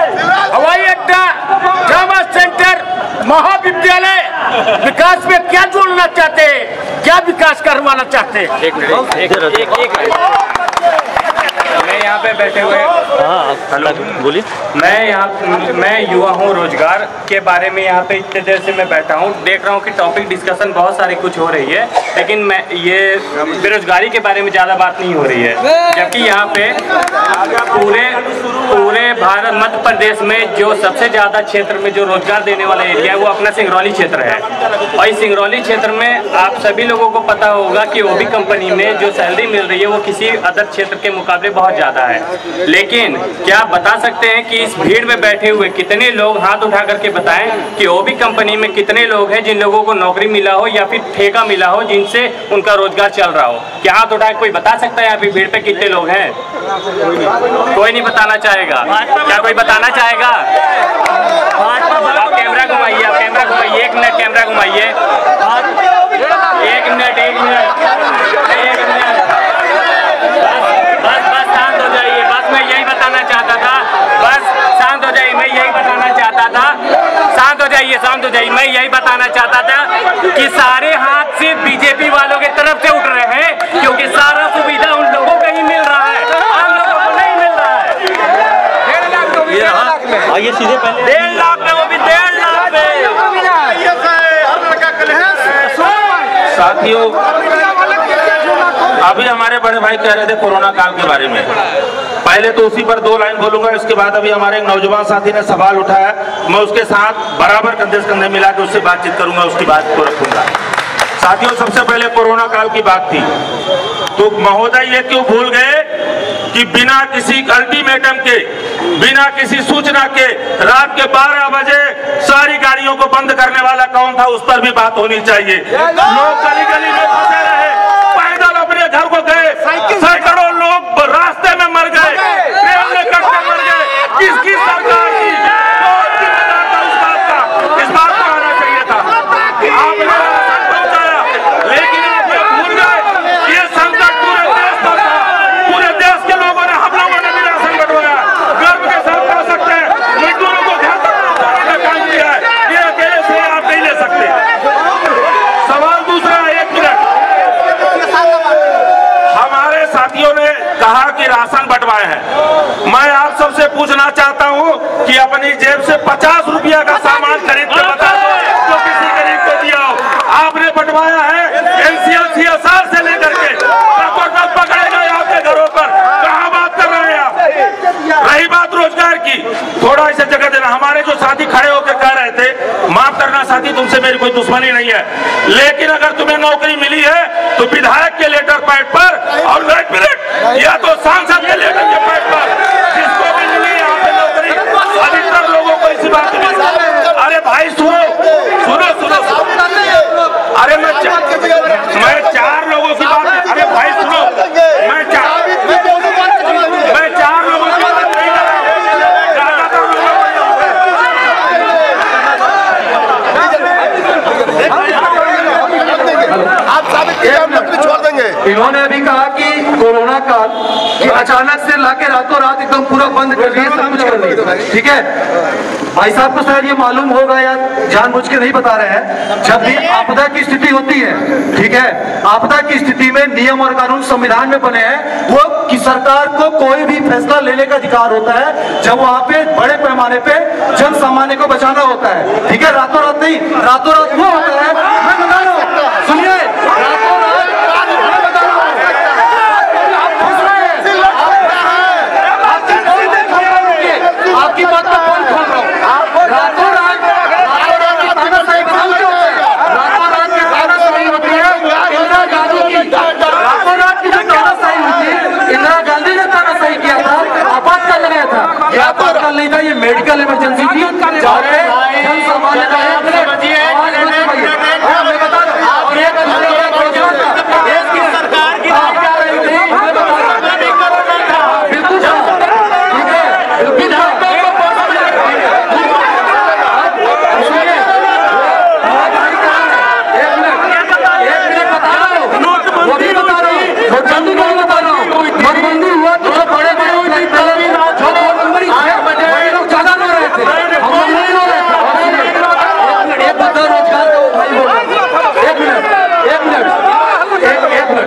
हवाई अड्डा, ड्रामा सेंटर, महाविद्यालय, विकास में क्या जोड़ना चाहते हैं? क्या विकास करवाना चाहते हैं? मैं यहाँ पे बैठे हुए, हेलो बोलिए, मैं युवा हूँ, रोजगार के बारे में यहाँ पे इतने देर से मैं बैठा हूँ, देख रहा हूँ कि टॉपिक डिस्कशन बहुत सारी कुछ हो रही है, लेकिन मैं ये बेरोजगारी के बारे में ज़्यादा बात नहीं हो रही है। जबकि यहाँ पे पूरे भारत, मध्य प्रदेश में जो सबसे ज़्यादा क्षेत्र में जो रोजगार देने वाला एरिया है वो अपना सिंगरौली क्षेत्र है। और इस सिंगरौली क्षेत्र में आप सभी लोगों को पता होगा कि ओबी कंपनी में जो सैलरी मिल रही है वो किसी अदर क्षेत्र के मुकाबले बहुत ज़्यादा है। लेकिन क्या आप बता सकते हैं कि इस भीड़ में बैठे हुए कितने लोग, हाथ उठा करके बताएं कि ओबी कंपनी में कितने लोग हैं जिन लोगों को नौकरी मिला हो या फिर ठेका मिला हो जिनसे उनका रोजगार चल रहा हो? क्या हाथ उठा कोई बता सकता है यहाँ पे भीड़ पे कितने लोग हैं? कोई नहीं बताना चाहेगा। क्या कोई बताना चाहेगा? आप कैमरा घुमाइए, आप कैमरा घुमाइए, 1 मिनट कैमरा घुमाइए, 1 मिनट, 1 मिनट, 1 मिनट, बस शांत हो जाइए। बस मैं यही बताना चाहता था, बस शांत हो जाइए, मैं यही बताना चाहता था, शांत हो जाइए, शांत हो जाइए। मैं यही बताना चाहता था कि सारे हाथ सिर्फ बीजेपी वालों की तरफ से उठ रहे हैं क्योंकि सारा सुविधा उन लोगों को ही मिल रहा है, आम लोगों को नहीं मिल रहा है। 1.5 लाख में आइए सीधे पहले 1.5 लाख में, वो भी 1.5 लाख में। साथियों, अभी हमारे बड़े भाई कह रहे थे कोरोना काल के बारे में, पहले तो उसी पर 2 लाइन बोलूंगा, इसके बाद अभी हमारे एक नौजवान साथी ने सवाल उठाया, मैं उसके साथ बराबर कंधे से कंधे मिला के उससे बातचीत करूंगा, उसकी बात को रखूंगा। साथियों, सबसे पहले कोरोना काल की बात थी। तो महोदय ये क्यों भूल गए कि बिना किसी अल्टीमेटम के, बिना किसी सूचना के रात के 12 बजे सारी गाड़ियों को बंद करने वाला कौन था, उस पर भी बात होनी चाहिए। लोग गली गली में फंसे रहे, पैदल अपने घर को गए, सैकड़ों लोग रास्ते में मर गए, ट्रेन में कट कर मर गए। किसकी सरकार की इस बात को आना चाहिए था। आपने राशन पहुंचाया, लेकिन आप ये भूल गए ये संकट पूरे देश पर था। पूरे देश के लोगों ने, हम लोगों ने भी राशन बंटवाया। गर्व के साथ कह सकते हैं मजदूरों को घर तक पहुंचाने का काम किया है। ये अकेले से आप नहीं ले सकते। सवाल दूसरा, 1 मिनट। हमारे साथियों ने कहा कि राशन बंटवाए हैं। मैं आप सबसे पूछना चाहता हूं कि अपनी जेब से 50 रुपया का सामान खरीद के बता दो जो किसी गरीब को दिया हो। आपने बंटवाया है NCL CSR से लेकर के तक पकड़े गए आपके घरों पर। कहां बात कर रहे हैं आप? रही बात रोजगार की, थोड़ा इसे जगह देना। हमारे जो साथी खड़े होकर कह रहे थे, माफ करना साथी, तुमसे मेरी कोई दुश्मनी नहीं है, लेकिन अगर तुम्हें नौकरी मिली है तो विधायक के लेटर पैड पर और या तो सांसद के लेटर के पैड पर, जिसको भी मिली यहाँ पे नौकरी, अधिकतर लोगों को इसी बात में। अरे भाई सुनो सुनो सुनो, अरे मैं 4 लोगों की बात, अरे भाई सुनो, मैं 4 लोगों की बात नहीं कर रहा हूँ, ज्यादातर आप नौकरी छोड़ देंगे। इन्होंने अभी कहा कि कोरोना काल कि अचानक से लाके रातों रात एकदम पूरा बंद कर दिया, सब कुछ कर दिया। ठीक है भाई साहब को शायद ये मालूम होगा या जानबूझ के नहीं बता रहे हैं। जब भी आपदा की स्थिति होती है, ठीक है, आपदा की स्थिति में नियम और कानून संविधान में बने हैं, वो कि सरकार को कोई भी फैसला लेने का अधिकार होता है जब वहां पे बड़े पैमाने पे जन सामान्य को बचाना होता है। ठीक है, रातों रात नहीं, रातों रात वो होता है, मैं बता रहा हूँ, सुनिए, रातों रात मैं बता रहा हूँ, आप फंस रहे हैं, आपकी बात को कौन खोल रहा हूँ? रातों रात की तानाशाही बनाओ क्या होता है? रातों रात की तानाशाही होती है इंदिरा गांधी की, रातों रात की जो तानाशाही होती है, इंदिरा गांधी ने तानाशाही किया था, आपातकाल लगाया था। ये आपातकाल नहीं था, ये मेडिकल इमरजेंसी थी, जहाँ पे जन सामान्य का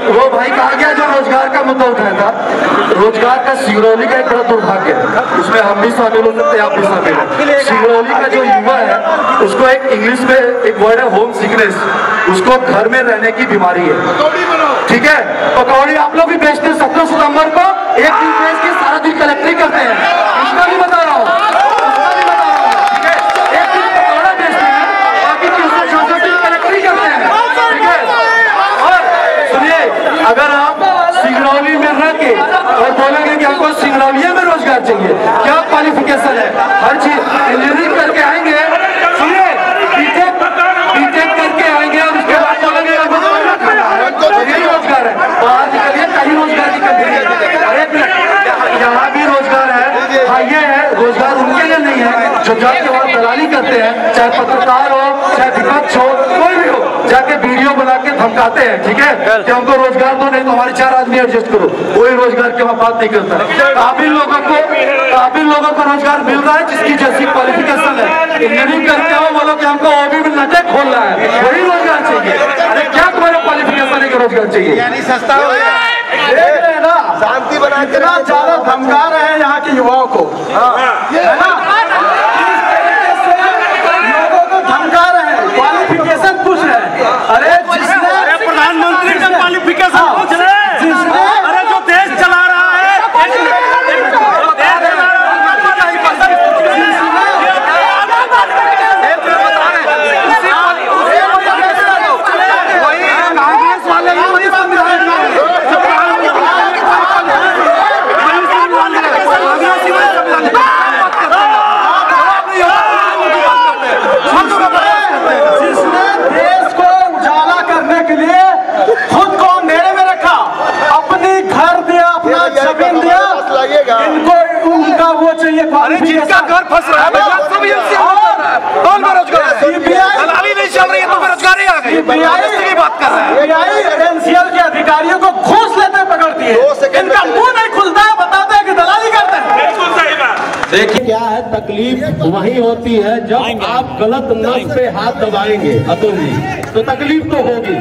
वो भाई कहा गया जो रोजगार का मुद्दा उठाया था, रोजगार का सिंगरौली का एक बड़ा दुर्भाग्य है, उसमें हम भी शामिल हो सकते हैं, आप भी शामिल हैं। सिंगरौली का जो युवा है उसको एक इंग्लिश में एक वर्ड है होम सिकनेस, उसको घर में रहने की बीमारी है। ठीक है, पकौड़ी आप लोग भी बेचते हैं, 17 सितंबर को एक दिन बेच के सारा दिन कलेक्ट्री करते हैं, उसका भी बता रहा हूँ, ठीक है, एक दिन पकौड़ा बेचते हैं, बाकी 364 दिन कलेक्ट्री करते हैं। ठीक है, सुनिए, अगर आप सिंगरौली में रह के और बोलेंगे कि हमको सिंगरौलिया में रोजगार चाहिए, क्या क्वालिफिकेशन है, हर चीज इंजीनियरिंग करके आएंगे, सुनिए, बीटेक करके आएंगे और उसके बाद बोलेंगे यही रोजगार है, बाहर निकलिए, कहीं रोजगार की कमी है। अरे यहाँ भी रोजगार है, हाँ ये है, रोजगार उनके लिए नहीं है जो जाके वहाँ दलाली करते हैं, चाहे पत्रकार हो, चाहे विपक्ष हो, कोई भी हो, जाके वीडियो बना के धमकाते हैं। ठीक है, कि हमको रोजगार दो, नहीं तो हमारे 4 आदमी एडजस्ट करो, कोई रोजगार की वहाँ बात नहीं करता है। काबिल लोगों को रोजगार मिल रहा है जिसकी जैसी क्वालिफिकेशन है, इंजीनियरिंग करते हो, बोलो कि हमको OB में नटे खोल रहा है, वही रोजगार चाहिए। अरे क्या तुम्हारा क्वालिफिकेशन है कि रोजगार चाहिए? यानी सस्ता हो गया ना, शांति बना के इतना ज्यादा धमका रहे हैं यहाँ के युवाओं को, है ना, लोगों को धमका रहे हैं, क्वालिफिकेशन पूछ रहे हैं। अरे जिसने प्रधानमंत्री का क्वालिफिकेशन पूछ रहे हैं, जिसने अरे जो देश चला रहा है, कांग्रेस वाले ही वही संविधान जिनका घर फंस रहा है कौन बेरोजगार है? दलाली नहीं चल रही है तो बेरोजगारी आ गई। की बात कर रहे हैं एनसीएल के अधिकारियों को घूस लेते पकड़ती है, इनका मुंह नहीं खुलता है, बताते हैं कि दलाली करते हैं। बिल्कुल सही बात। देखिए क्या है, तकलीफ वही होती है जब आप गलत नस पे हाथ दबाएंगे अतुल जी, तो तकलीफ तो होगी।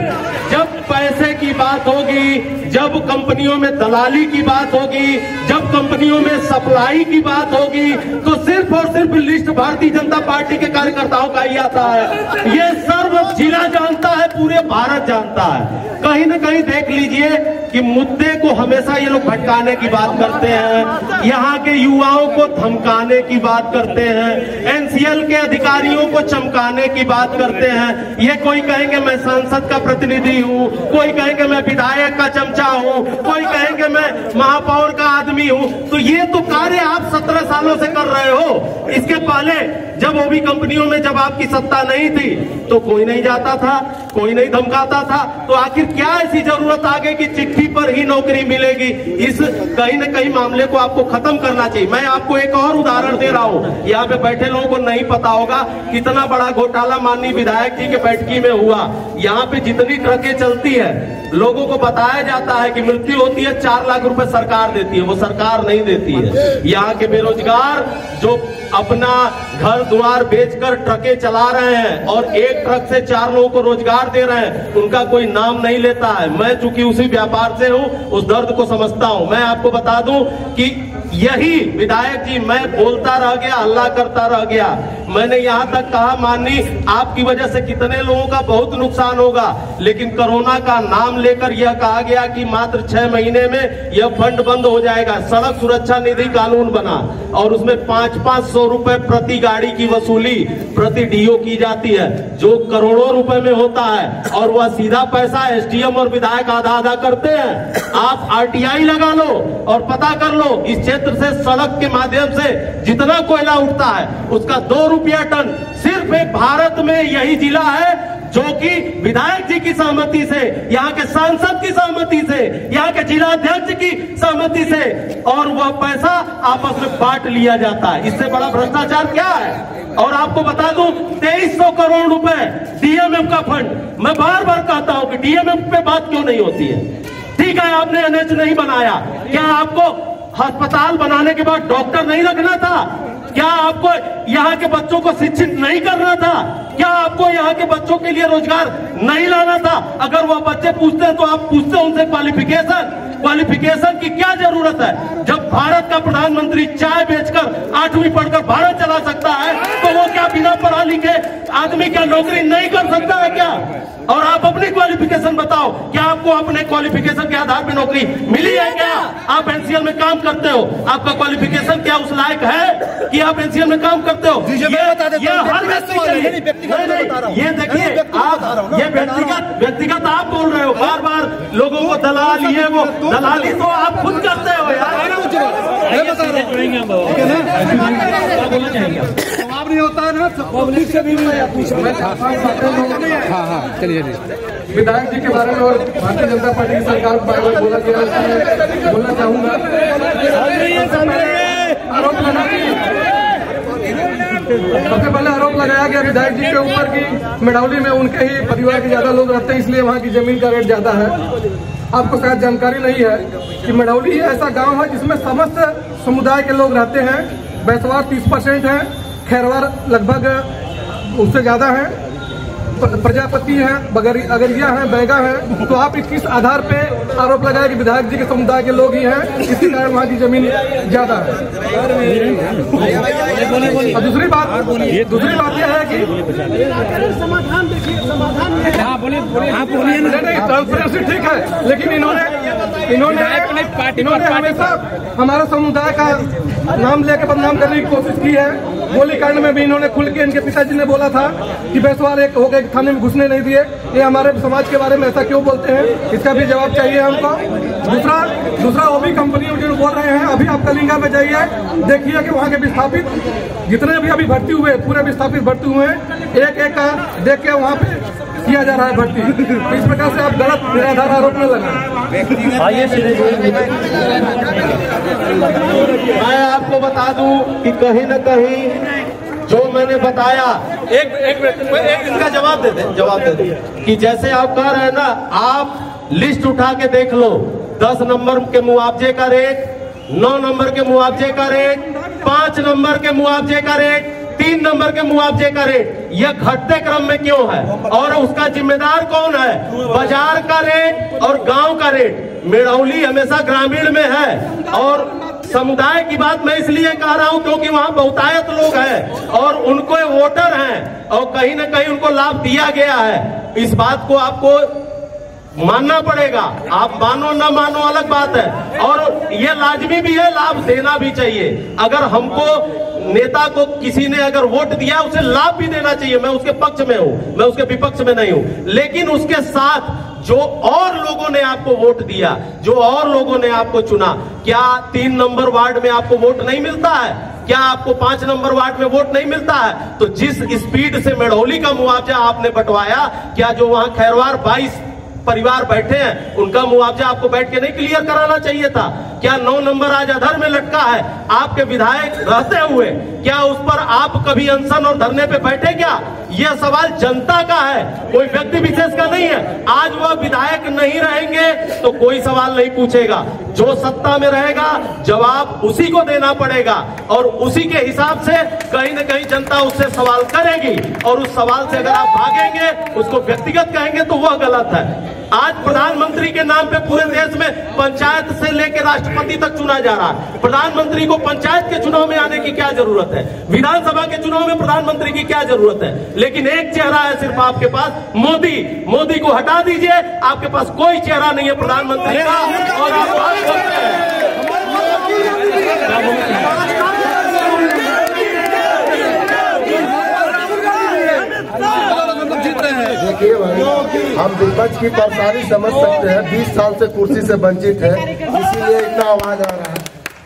जब पैसे की बात होगी, जब कंपनियों में दलाली की बात होगी, जब कंपनियों में सप्लाई की बात होगी, तो सिर्फ और सिर्फ लिस्ट भारतीय जनता पार्टी के कार्यकर्ताओं का ही आता है। ये सर्व जिला जानता है, पूरे भारत जानता है। कहीं न कहीं देख लीजिए कि मुद्दे को हमेशा ये लोग भटकाने की बात करते हैं, यहाँ के युवाओं को धमकाने की बात करते हैं, एनसीएल के अधिकारियों को चमकाने की बात करते हैं। ये कोई कहेंगे मैं सांसद का प्रतिनिधि हूँ, कोई कहेंगे मैं विधायक का चमचा हूँ, कोई कहेंगे मैं महापौर का आदमी हूँ। तो ये तो कार्य आप 17 सालों से कर रहे हो। इसके पहले जब वो भी कंपनियों में जब आपकी सत्ता नहीं थी तो कोई नहीं जाता था, कोई नहीं धमकाता था। तो आखिर क्या ऐसी जरूरत आ गई कि चिट्ठी पर ही नौकरी मिलेगी? इस कहीं न कहीं मामले को आपको खत्म करना चाहिए। मैं आपको एक और उदाहरण दे रहा हूँ, यहाँ पे बैठे लोगों को नहीं पता होगा कितना बड़ा घोटाला माननीय विधायक जी के बैठकी में हुआ। यहाँ पे जितनी ट्रकें चलती है, लोगों को बताया जाता है कि मृत्यु होती है 4 लाख रुपए सरकार देती है, वो सरकार नहीं देती है। यहाँ के बेरोजगार जो अपना घर द्वार बेचकर ट्रकें चला रहे हैं और एक ट्रक से 4 लोगों को रोजगार दे रहे हैं, उनका कोई नाम नहीं लेता है। मैं चूंकि उसी व्यापार से हूं, उस दर्द को समझता हूं। मैं आपको बता दूं कि यही विधायक जी, मैं बोलता रह गया, हल्ला करता रह गया। मैंने यहां तक कहा माननीय आपकी वजह से कितने लोगों का बहुत नुकसान होगा, लेकिन कोरोना का नाम लेकर यह कहा गया कि मात्र 6 महीने में यह फंड बंद हो जाएगा। सड़क सुरक्षा निधि कानून बना और उसमें 500-500 रुपए प्रति गाड़ी की वसूली प्रति डीओ की जाती है, जो करोड़ों रुपए में होता है, और वह सीधा पैसा एसडीएम और विधायक आधा आधा करते हैं। आप आरटीआई लगा लो और पता कर लो इस क्षेत्र से सड़क के माध्यम से जितना कोयला उठता है उसका 2 रुपया टन सिर्फ एक भारत में यही जिला है जो कि विधायक जी की सहमति से, यहाँ के सांसद की सहमति से, यहाँ के जिलाध्यक्ष की सहमति से, और वह पैसा आपस में बांट लिया जाता है। इससे बड़ा भ्रष्टाचार क्या है? और आपको बता दूं 2300 करोड़ रुपए डीएमएफ का फंड। मैं बार बार कहता हूं कि डीएमएफ पे बात क्यों नहीं होती है? ठीक है, आपने एनएच नहीं बनाया, क्या आपको अस्पताल बनाने के बाद डॉक्टर नहीं रखना था? क्या आपको यहाँ के बच्चों को शिक्षित नहीं करना था? क्या आपको यहाँ के बच्चों के लिए रोजगार नहीं लाना था? अगर वह बच्चे पूछते हैं तो आप पूछते हैं उनसे क्वालिफिकेशन की क्या जरूरत है? जब भारत का प्रधानमंत्री चाय बेचकर 8वीं पढ़कर भारत चला सकता है, तो वो क्या बिना पढ़ा लिखे आदमी क्या नौकरी नहीं कर सकता है क्या? और आप अपनी क्वालिफिकेशन बताओ, क्या आपको अपने क्वालिफिकेशन के आधार पर नौकरी मिली है क्या? आप एनसीएल में काम करते हो, आपका क्वालिफिकेशन क्या उस लायक है कि आप एनसीएल में काम करते हो? ये हर व्यक्ति के लिए, ये देखिए आप, ये व्यक्तिगत आप बोल रहे हो, बार बार लोगों को दलाल, ये वो दलाली तो आप खुद करते हो यार। जवाब नहीं होता है ना, पब्लिक से भी हाँ चलिए। विधायक जी के बारे में और भारतीय जनता पार्टी की सरकार के बारे में बोलना चाहूंगा। सबसे पहले आरोप लगाया गया विधायक जी के ऊपर कि मेडौली में उनके ही परिवार के ज्यादा लोग रहते हैं, इसलिए वहाँ की जमीन का रेट ज्यादा है। आपको शायद जानकारी नहीं है कि मेडौली ऐसा गांव है जिसमें समस्त समुदाय के लोग रहते हैं। बैसवार 30% है, खैरवार लगभग उससे ज्यादा है, प्रजापति हैं, अगरिया हैं, बैगा हैं। तो आप किस आधार पे आरोप लगाए कि विधायक जी के समुदाय के लोग ही हैं, इसी कारण वहाँ की जमीन ज्यादा है? और दूसरी बात यह है कि समाधान देखिए, ट्रांसपेरेंसी ठीक है, लेकिन इन्होंने हमेशा हमारा समुदाय का नाम लेकर बदनाम करने की कोशिश की है। गोलीकांड में भी इन्होंने खुल के, इनके पिताजी ने बोला था कि बैसवाल एक हो गए, थाने में घुसने नहीं दिए। ये हमारे समाज के बारे में ऐसा क्यों बोलते हैं, इसका भी जवाब चाहिए हमको। दूसरा वो भी कंपनियों जो बोल रहे हैं, अभी आप कलिंगा में जाइए, देखिए कि वहाँ के विस्थापित जितने भी अभी भर्ती हुए, पूरे विस्थापित भर्ती हुए हैं, एक का देख के वहाँ पे किया जा रहा है भर्ती। तो इस प्रकार से आप गलत निराधार आरोप न लगाएं। मैं आपको बता दूं कि कहीं न कहीं जो मैंने बताया, एक इनका जवाब दे दे कि जैसे आप कह रहे हैं ना, आप लिस्ट उठा के देख लो, 10 नंबर के मुआवजे का रेट, 9 नंबर के मुआवजे का रेट, 5 नंबर के मुआवजे का रेट, 3 नंबर के मुआवजे का रेट, यह घटते क्रम में क्यों है और उसका जिम्मेदार कौन है? बाजार का रेट और गांव का रेट। मेड़ौली हमेशा ग्रामीण में है और समुदाय की बात मैं इसलिए कह रहा हूं क्योंकि वहां बहुतायत लोग हैं और उनको वोटर हैं और कहीं ना कहीं उनको लाभ दिया गया है। इस बात को आपको मानना पड़ेगा। आप मानो ना मानो अलग बात है और ये लाजमी भी है, लाभ देना भी चाहिए। अगर हमको नेता को किसी ने अगर वोट दिया उसे लाभ भी देना चाहिए। मैं उसके पक्ष में हूं, मैं उसके विपक्ष में नहीं हूं। लेकिन उसके साथ जो और लोगों ने आपको वोट दिया, जो और लोगों ने आपको चुना, क्या 3 नंबर वार्ड में आपको वोट नहीं मिलता है? क्या आपको 5 नंबर वार्ड में वोट नहीं मिलता है? तो जिस स्पीड से मेड़ौली का मुआवजा आपने बंटवाया, क्या जो वहां खैरवार 22 परिवार बैठे हैं उनका मुआवजा आपको बैठ के नहीं क्लियर कराना चाहिए था? क्या 9 नंबर आज अधर में लटका है आपके विधायक रहते हुए? क्या उस पर आप कभी अनशन और धरने पे बैठे क्या? यह सवाल जनता का है, कोई व्यक्ति विशेष का नहीं है। आज वह विधायक नहीं रहेंगे तो कोई सवाल नहीं पूछेगा। जो सत्ता में रहेगा जवाब उसी को देना पड़ेगा और उसी के हिसाब से कहीं न कहीं जनता उससे सवाल करेगी और उस सवाल से अगर आप भागेंगे, उसको व्यक्तिगत कहेंगे तो वह गलत है। आज प्रधानमंत्री के नाम पे पूरे देश में पंचायत से लेकर राष्ट्रपति तक चुना जा रहा है। प्रधानमंत्री को पंचायत के चुनाव में आने की क्या जरूरत है? विधानसभा के चुनाव में प्रधानमंत्री की क्या जरूरत है? लेकिन एक चेहरा है सिर्फ आपके पास, मोदी। मोदी को हटा दीजिए, आपके पास कोई चेहरा नहीं है प्रधानमंत्री का और आप बात करते हैं। देखिए भाई, हम विपक्ष की परेशानी समझ सकते हैं। 20 साल से कुर्सी से वंचित है, इसीलिए इतना आवाज आ रहा है।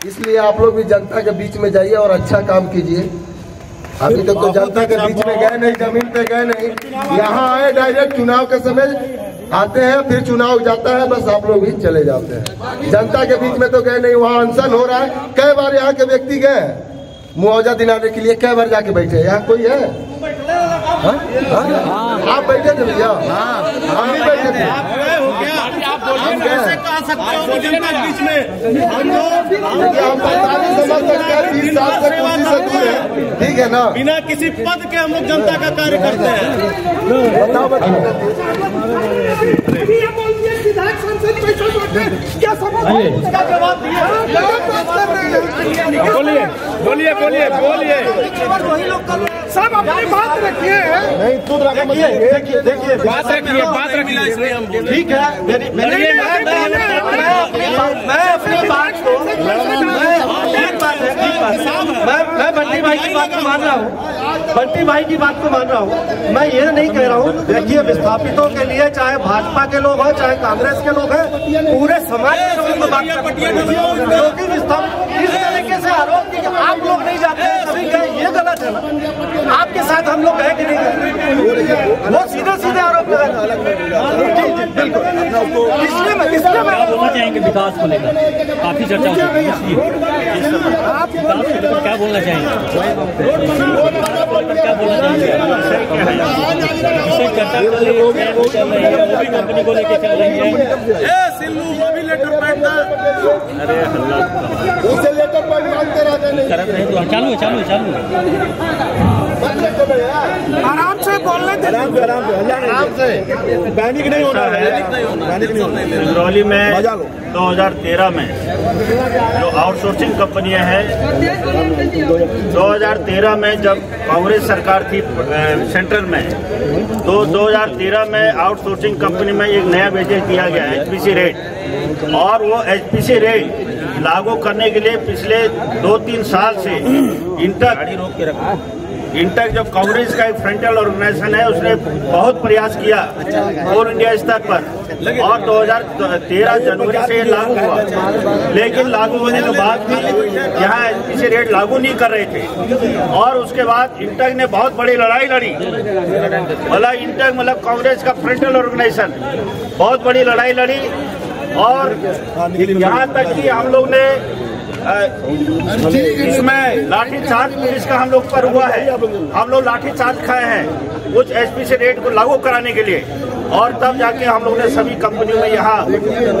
इसलिए आप लोग भी जनता के बीच में जाइए और अच्छा काम कीजिए। अभी तक तो जनता के बीच में गए नहीं, जमीन पे गए नहीं, यहाँ आए डायरेक्ट चुनाव के समय आते हैं, फिर चुनाव जाता है, बस आप लोग भी चले जाते हैं। जनता के बीच में तो गए नहीं। वहाँ अनशन हो रहा है, कई बार यहाँ के व्यक्ति गए मुआवजा दिलाने के लिए, कई बार जाके बैठे। यहाँ कोई है? आप बैठे थे भैया? हम भी बैठे थे। हम कैसे कह सकते हो जनता के बीच में? हम 45 समझ सकते हैं, 30 साल से कुर्सी से दूर है, ठीक है ना? बिना किसी पद के हम लोग जनता का कार्य करते हैं। बताओ क्या जवाब बोलिए बोलिए बोलिए बोलिए सब अपनी बात रखिए। नहीं खुद देखिए देखिए बात रखिए, ठीक है। मैं अपनी बात को मैं बंटी भाई की बात को मान रहा हूँ, बंटी भाई की बात को मान रहा हूँ। मैं ये नहीं कह रहा हूँ, देखिए विस्थापितों के लिए चाहे भाजपा के लोग हैं चाहे कांग्रेस के लोग हैं, पूरे समाज के लोगों को बात क्योंकि विस्थापित इस तरीके से आरोप कि आप लोग नहीं जाते हैं कभी गए, ये गलत है ना। आपके साथ हम लोग गए कि नहीं गए, वो सीधे सीधे आरोप लगाए। बिल्कुल इसलिए मैं बोलना चाहेंगे विकास को लेकर काफी चर्चा हो रही है, क्या बोलना चाहेंगे? क्या बोलना चाहेंगे? कंपनी को लेकर चल रही है सिल्लू, वो भी लेटर पैड का। अरे उसे लेटर पैड मांगते रहते नहीं। चालू चालू चालू आराम से बोलने दे, आराम से पैनिक नहीं होना है। सिंगरौली में 2013 में जो आउटसोर्सिंग कंपनियां हैं, 2013 में जब कांग्रेस सरकार थी सेंट्रल में, तो 2013 में आउटसोर्सिंग कंपनी में एक नया वेजेज दिया गया है, HPC रेट। और वो HPC रेट लागू करने के लिए पिछले 2-3 साल से इंटक जो कांग्रेस का एक फ्रंटल ऑर्गेनाइजेशन है, उसने बहुत प्रयास किया ऑल इंडिया स्तर पर और 2013 जनवरी से लागू हुआ। लेकिन लागू होने के बाद भी यहाँ एसपीसी रेट लागू नहीं कर रहे थे और उसके बाद इंटक ने बहुत बड़ी लड़ाई लड़ी। इंटक मतलब कांग्रेस का फ्रंटल ऑर्गेनाइजेशन बहुत बड़ी लड़ाई लड़ी और यहाँ तक कि हम लोग ने इसमें लाठीचार्ज पुलिस का हम लोग पर हुआ है। हम लोग लाठीचार्ज खाए हैं कुछ एसपीसी रेट को लागू कराने के लिए और तब जाके हम लोग ने सभी कंपनियों में यहाँ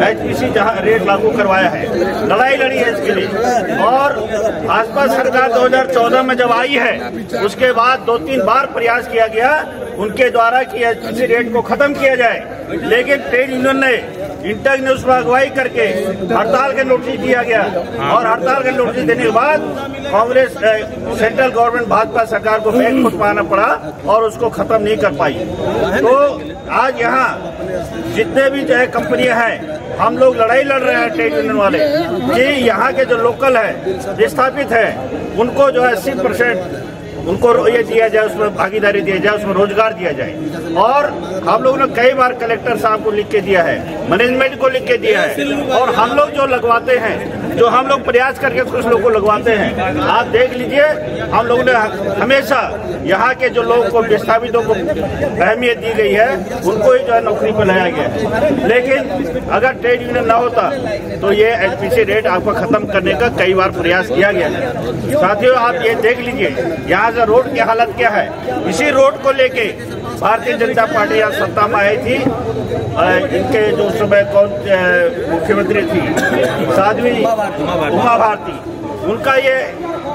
एसपीसी रेट लागू करवाया है। लड़ाई लड़ी है इसके लिए और भाजपा सरकार 2014 में जब आई है उसके बाद 2-3 बार प्रयास किया गया उनके द्वारा कि एसपीसी रेट को खत्म किया जाए, लेकिन ट्रेड यूनियन ने इंटक ने उस पर अगुवाई करके हड़ताल के नोटिस दिया गया और हड़ताल के नोटिस देने के बाद कांग्रेस सेंट्रल गवर्नमेंट भाजपा सरकार को बैक फुट पाना पड़ा और उसको खत्म नहीं कर पाई। तो आज यहाँ जितने भी जो है कंपनियां हैं, हम लोग लड़ाई लड़ रहे हैं ट्रेड यूनियन वाले कि यहाँ के जो लोकल है विस्थापित है उनको जो है 80% उनको ये दिया जाए, उसमें भागीदारी दिया जाए, उसमें रोजगार दिया जाए। और हम लोगों ने कई बार कलेक्टर साहब को लिख के दिया है, मैनेजमेंट को लिख के दिया है और हम लोग जो लगवाते हैं, जो हम लोग प्रयास करके कुछ लोगों को लगवाते हैं, आप देख लीजिए हम लोगों ने हमेशा यहाँ के जो लोगों को विस्थापितों को अहमियत दी गई है उनको ही जो है नौकरी पर लाया गया है। लेकिन अगर ट्रेड यूनियन न होता तो ये एसपीसी रेट आपको खत्म करने का कई बार प्रयास किया गया है। साथियों आप ये देख लीजिए यहाँ से रोड की हालत क्या है। इसी रोड को लेके भारतीय जनता पार्टी यहाँ सत्ता में आई थी, इनके जो समय कौन मुख्यमंत्री थी साध्वी उमा भारती, उनका ये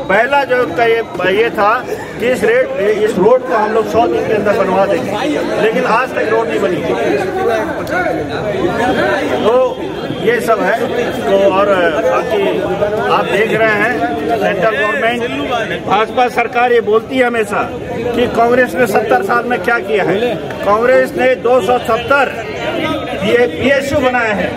पहला जो उनका ये था कि इस रोड को हम लोग 100 दिन के अंदर बनवा देंगे, लेकिन आज तक रोड नहीं बनी। तो ये सब है। तो और बाकी आप देख रहे हैं सेंट्रल गवर्नमेंट भाजपा सरकार ये बोलती है हमेशा कि कांग्रेस ने 70 साल में क्या किया है। कांग्रेस ने 270 ये PSU बनाए हैं,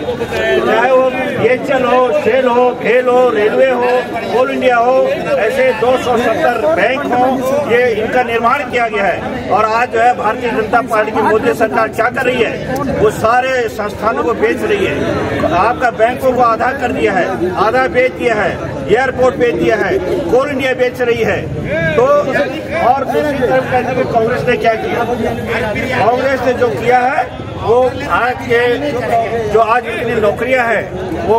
चाहे वो BHEL हो, सेल हो, खेल हो, रेलवे हो, ऑल इंडिया हो, ऐसे 270 बैंक हो, ये इनका निर्माण किया गया है। और आज जो है भारतीय जनता पार्टी की मोदी सरकार क्या कर रही है, वो सारे संस्थानों को बेच रही है। आपका बैंकों को आधा कर दिया है, आधा बेच दिया है, एयरपोर्ट बेच दिया है, कोल इंडिया बेच रही है। तो और दूसरी तरफ कहते हैं कांग्रेस ने क्या किया, कांग्रेस ने जो किया है वो भारत के जो आज इतनी नौकरियां हैं वो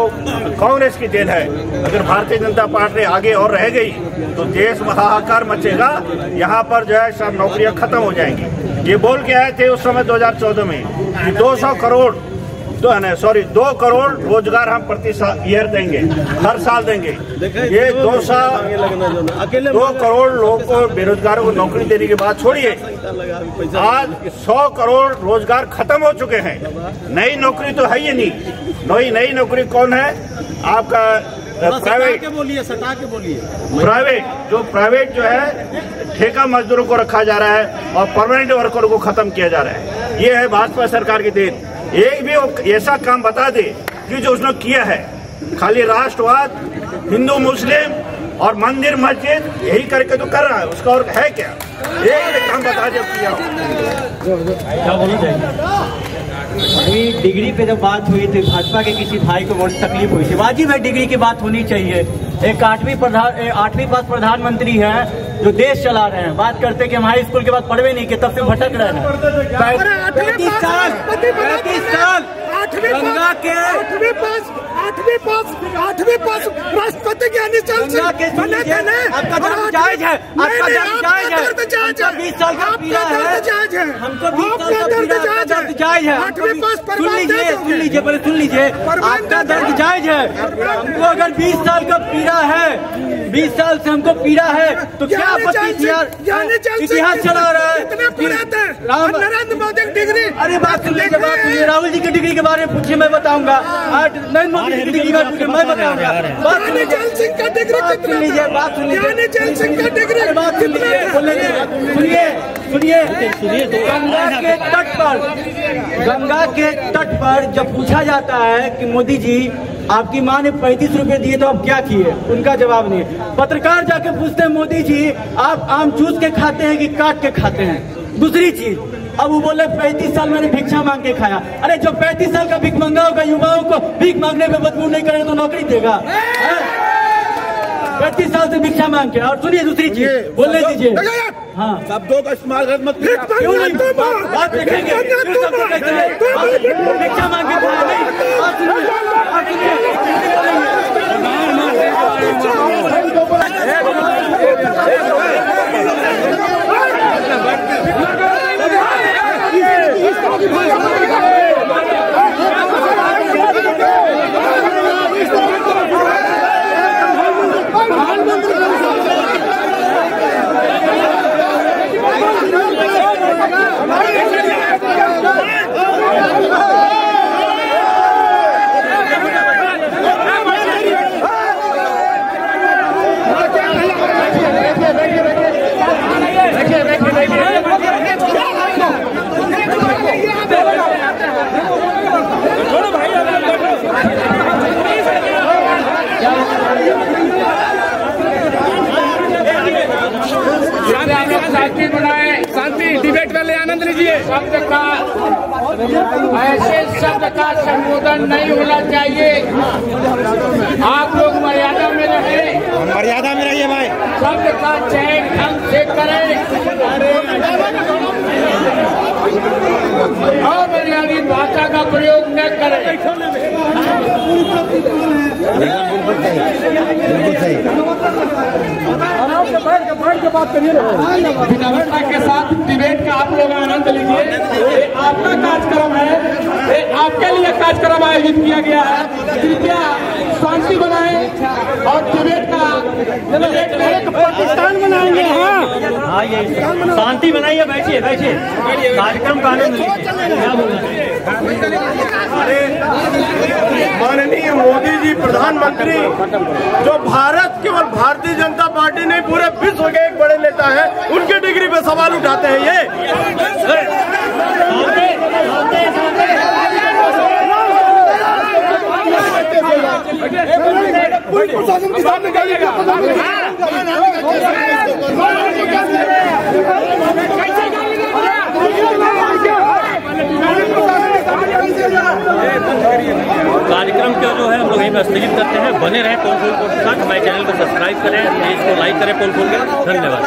कांग्रेस की देन है। अगर भारतीय जनता पार्टी आगे और रह गई तो देश में हाहाकार मचेगा, यहाँ पर जो है सब नौकरियां खत्म हो जाएंगी। ये बोल के आए थे उस समय 2014 में कि 200 करोड़ 2 करोड़ रोजगार हम प्रति ईयर देंगे, हर साल देंगे। ये 2 करोड़ लोगों को बेरोजगारों को नौकरी देने के बाद छोड़िए, आज 100 करोड़ रोजगार खत्म हो चुके हैं। नई नौकरी तो है ही नहीं। नई नौकरी कौन है आपका? प्राइवेट प्राइवेट जो है ठेका मजदूरों को रखा जा रहा है और परमानेंट वर्करों को खत्म किया जा रहा है। ये है भाजपा सरकार की देन। एक भी ऐसा काम बता दे कि जो उसने किया है, खाली राष्ट्रवाद, हिंदू मुस्लिम और मंदिर मस्जिद यही करके तो कर रहा है, उसका और है क्या? एक भी काम बता दे किया। अभी डिग्री पे जब बात हुई थी, भाजपा के किसी भाई को बहुत तकलीफ हुई थी। वाजिब है डिग्री की बात होनी चाहिए। एक 8वीं पास प्रधानमंत्री है जो देश चला रहे हैं, बात करते कि हम हाई स्कूल के बाद पढ़वे नहीं कि तब से भटक रहे हैं। 35 साल गंगा के 8वीं पास राष्ट्रपति ज्ञानी आपका दर्द जायज है, आपका दर्द जायज है। 20 साल का पीड़ा है, हमको 20 साल का दर्द जायज है। सुन लीजिए पहले सुन लीजिए, आपका दर्द जायज है। हमको अगर 20 साल का पीड़ा है, 20 साल से हमको पीड़ा है तो क्या आपत्ति थी यार? इतिहास चला रहा है नरेंद्र मोदी की डिग्री। अरे बात सुन लीजिए, बात सुनिए। राहुल जी की डिग्री के बारे में पूछिए, मैं बताऊंगा। नरेंद्र मोदी की डिग्री के बारे में मैं बताऊंगा। बात सुन लीजिए, बात सुन लीजिए, बात सुनिए। गंगा के तट पर जब पूछा जाता है कि मोदी जी आपकी माँ ने 35 रुपए दिए तो आप क्या किए? उनका जवाब नहीं है। पत्रकार जाके पूछते हैं मोदी जी आप आम चूस के खाते हैं कि काट के खाते हैं? दूसरी चीज, अब वो बोले 35 साल मैंने भिक्षा मांग के खाया। अरे जो 35 साल का भिख मंगा होगा, युवाओं को भीख मांगने पे मजबूर नहीं करेगा तो नौकरी देगा? 35 साल से भिक्षा मांग के। और सुनिए दूसरी चीज बोलने दीजिए। हाँ, शब्दों का इस्तेमाल मत कीजिए। क्यों नहीं? बात देखेंगे भिक्षा मांग के खाया शांति डिबेट वाले आनंद लीजिए। शब्द का ऐसे शब्द का संबोधन नहीं होना चाहिए। आप लोग मर्यादा में रहे। मर्यादा में रहिए भाई। शब्द का चयन ढंग से करें और मर्यादित भाषा का प्रयोग न करें। विनम्रता के साथ डिबेट का आप लोग आनंद लीजिए। ये आपका कार्यक्रम है, ये आपके लिए कार्यक्रम आयोजित किया गया है। कृपया शांति बनाएं और डिबेट का पाकिस्तान बनाएंगे। हाँ, ये शांति बनाइए। बैठिए बैठिए, कार्यक्रम का आनंद लीजिए। माननीय मोदी जी प्रधानमंत्री, जो भारत केवल भारतीय जनता पार्टी नहीं पूरे विश्व के एक बड़े नेता है, उनकी डिग्री पे सवाल उठाते हैं। ये प्रशासन के सामने जाइएगा। कार्यक्रम का जो है हम लोग यहीं पर स्थगित करते हैं। बने रहे पोल खोल के साथ। हमारे चैनल को सब्सक्राइब करें, पेज को लाइक करें पोल खोल के। धन्यवाद।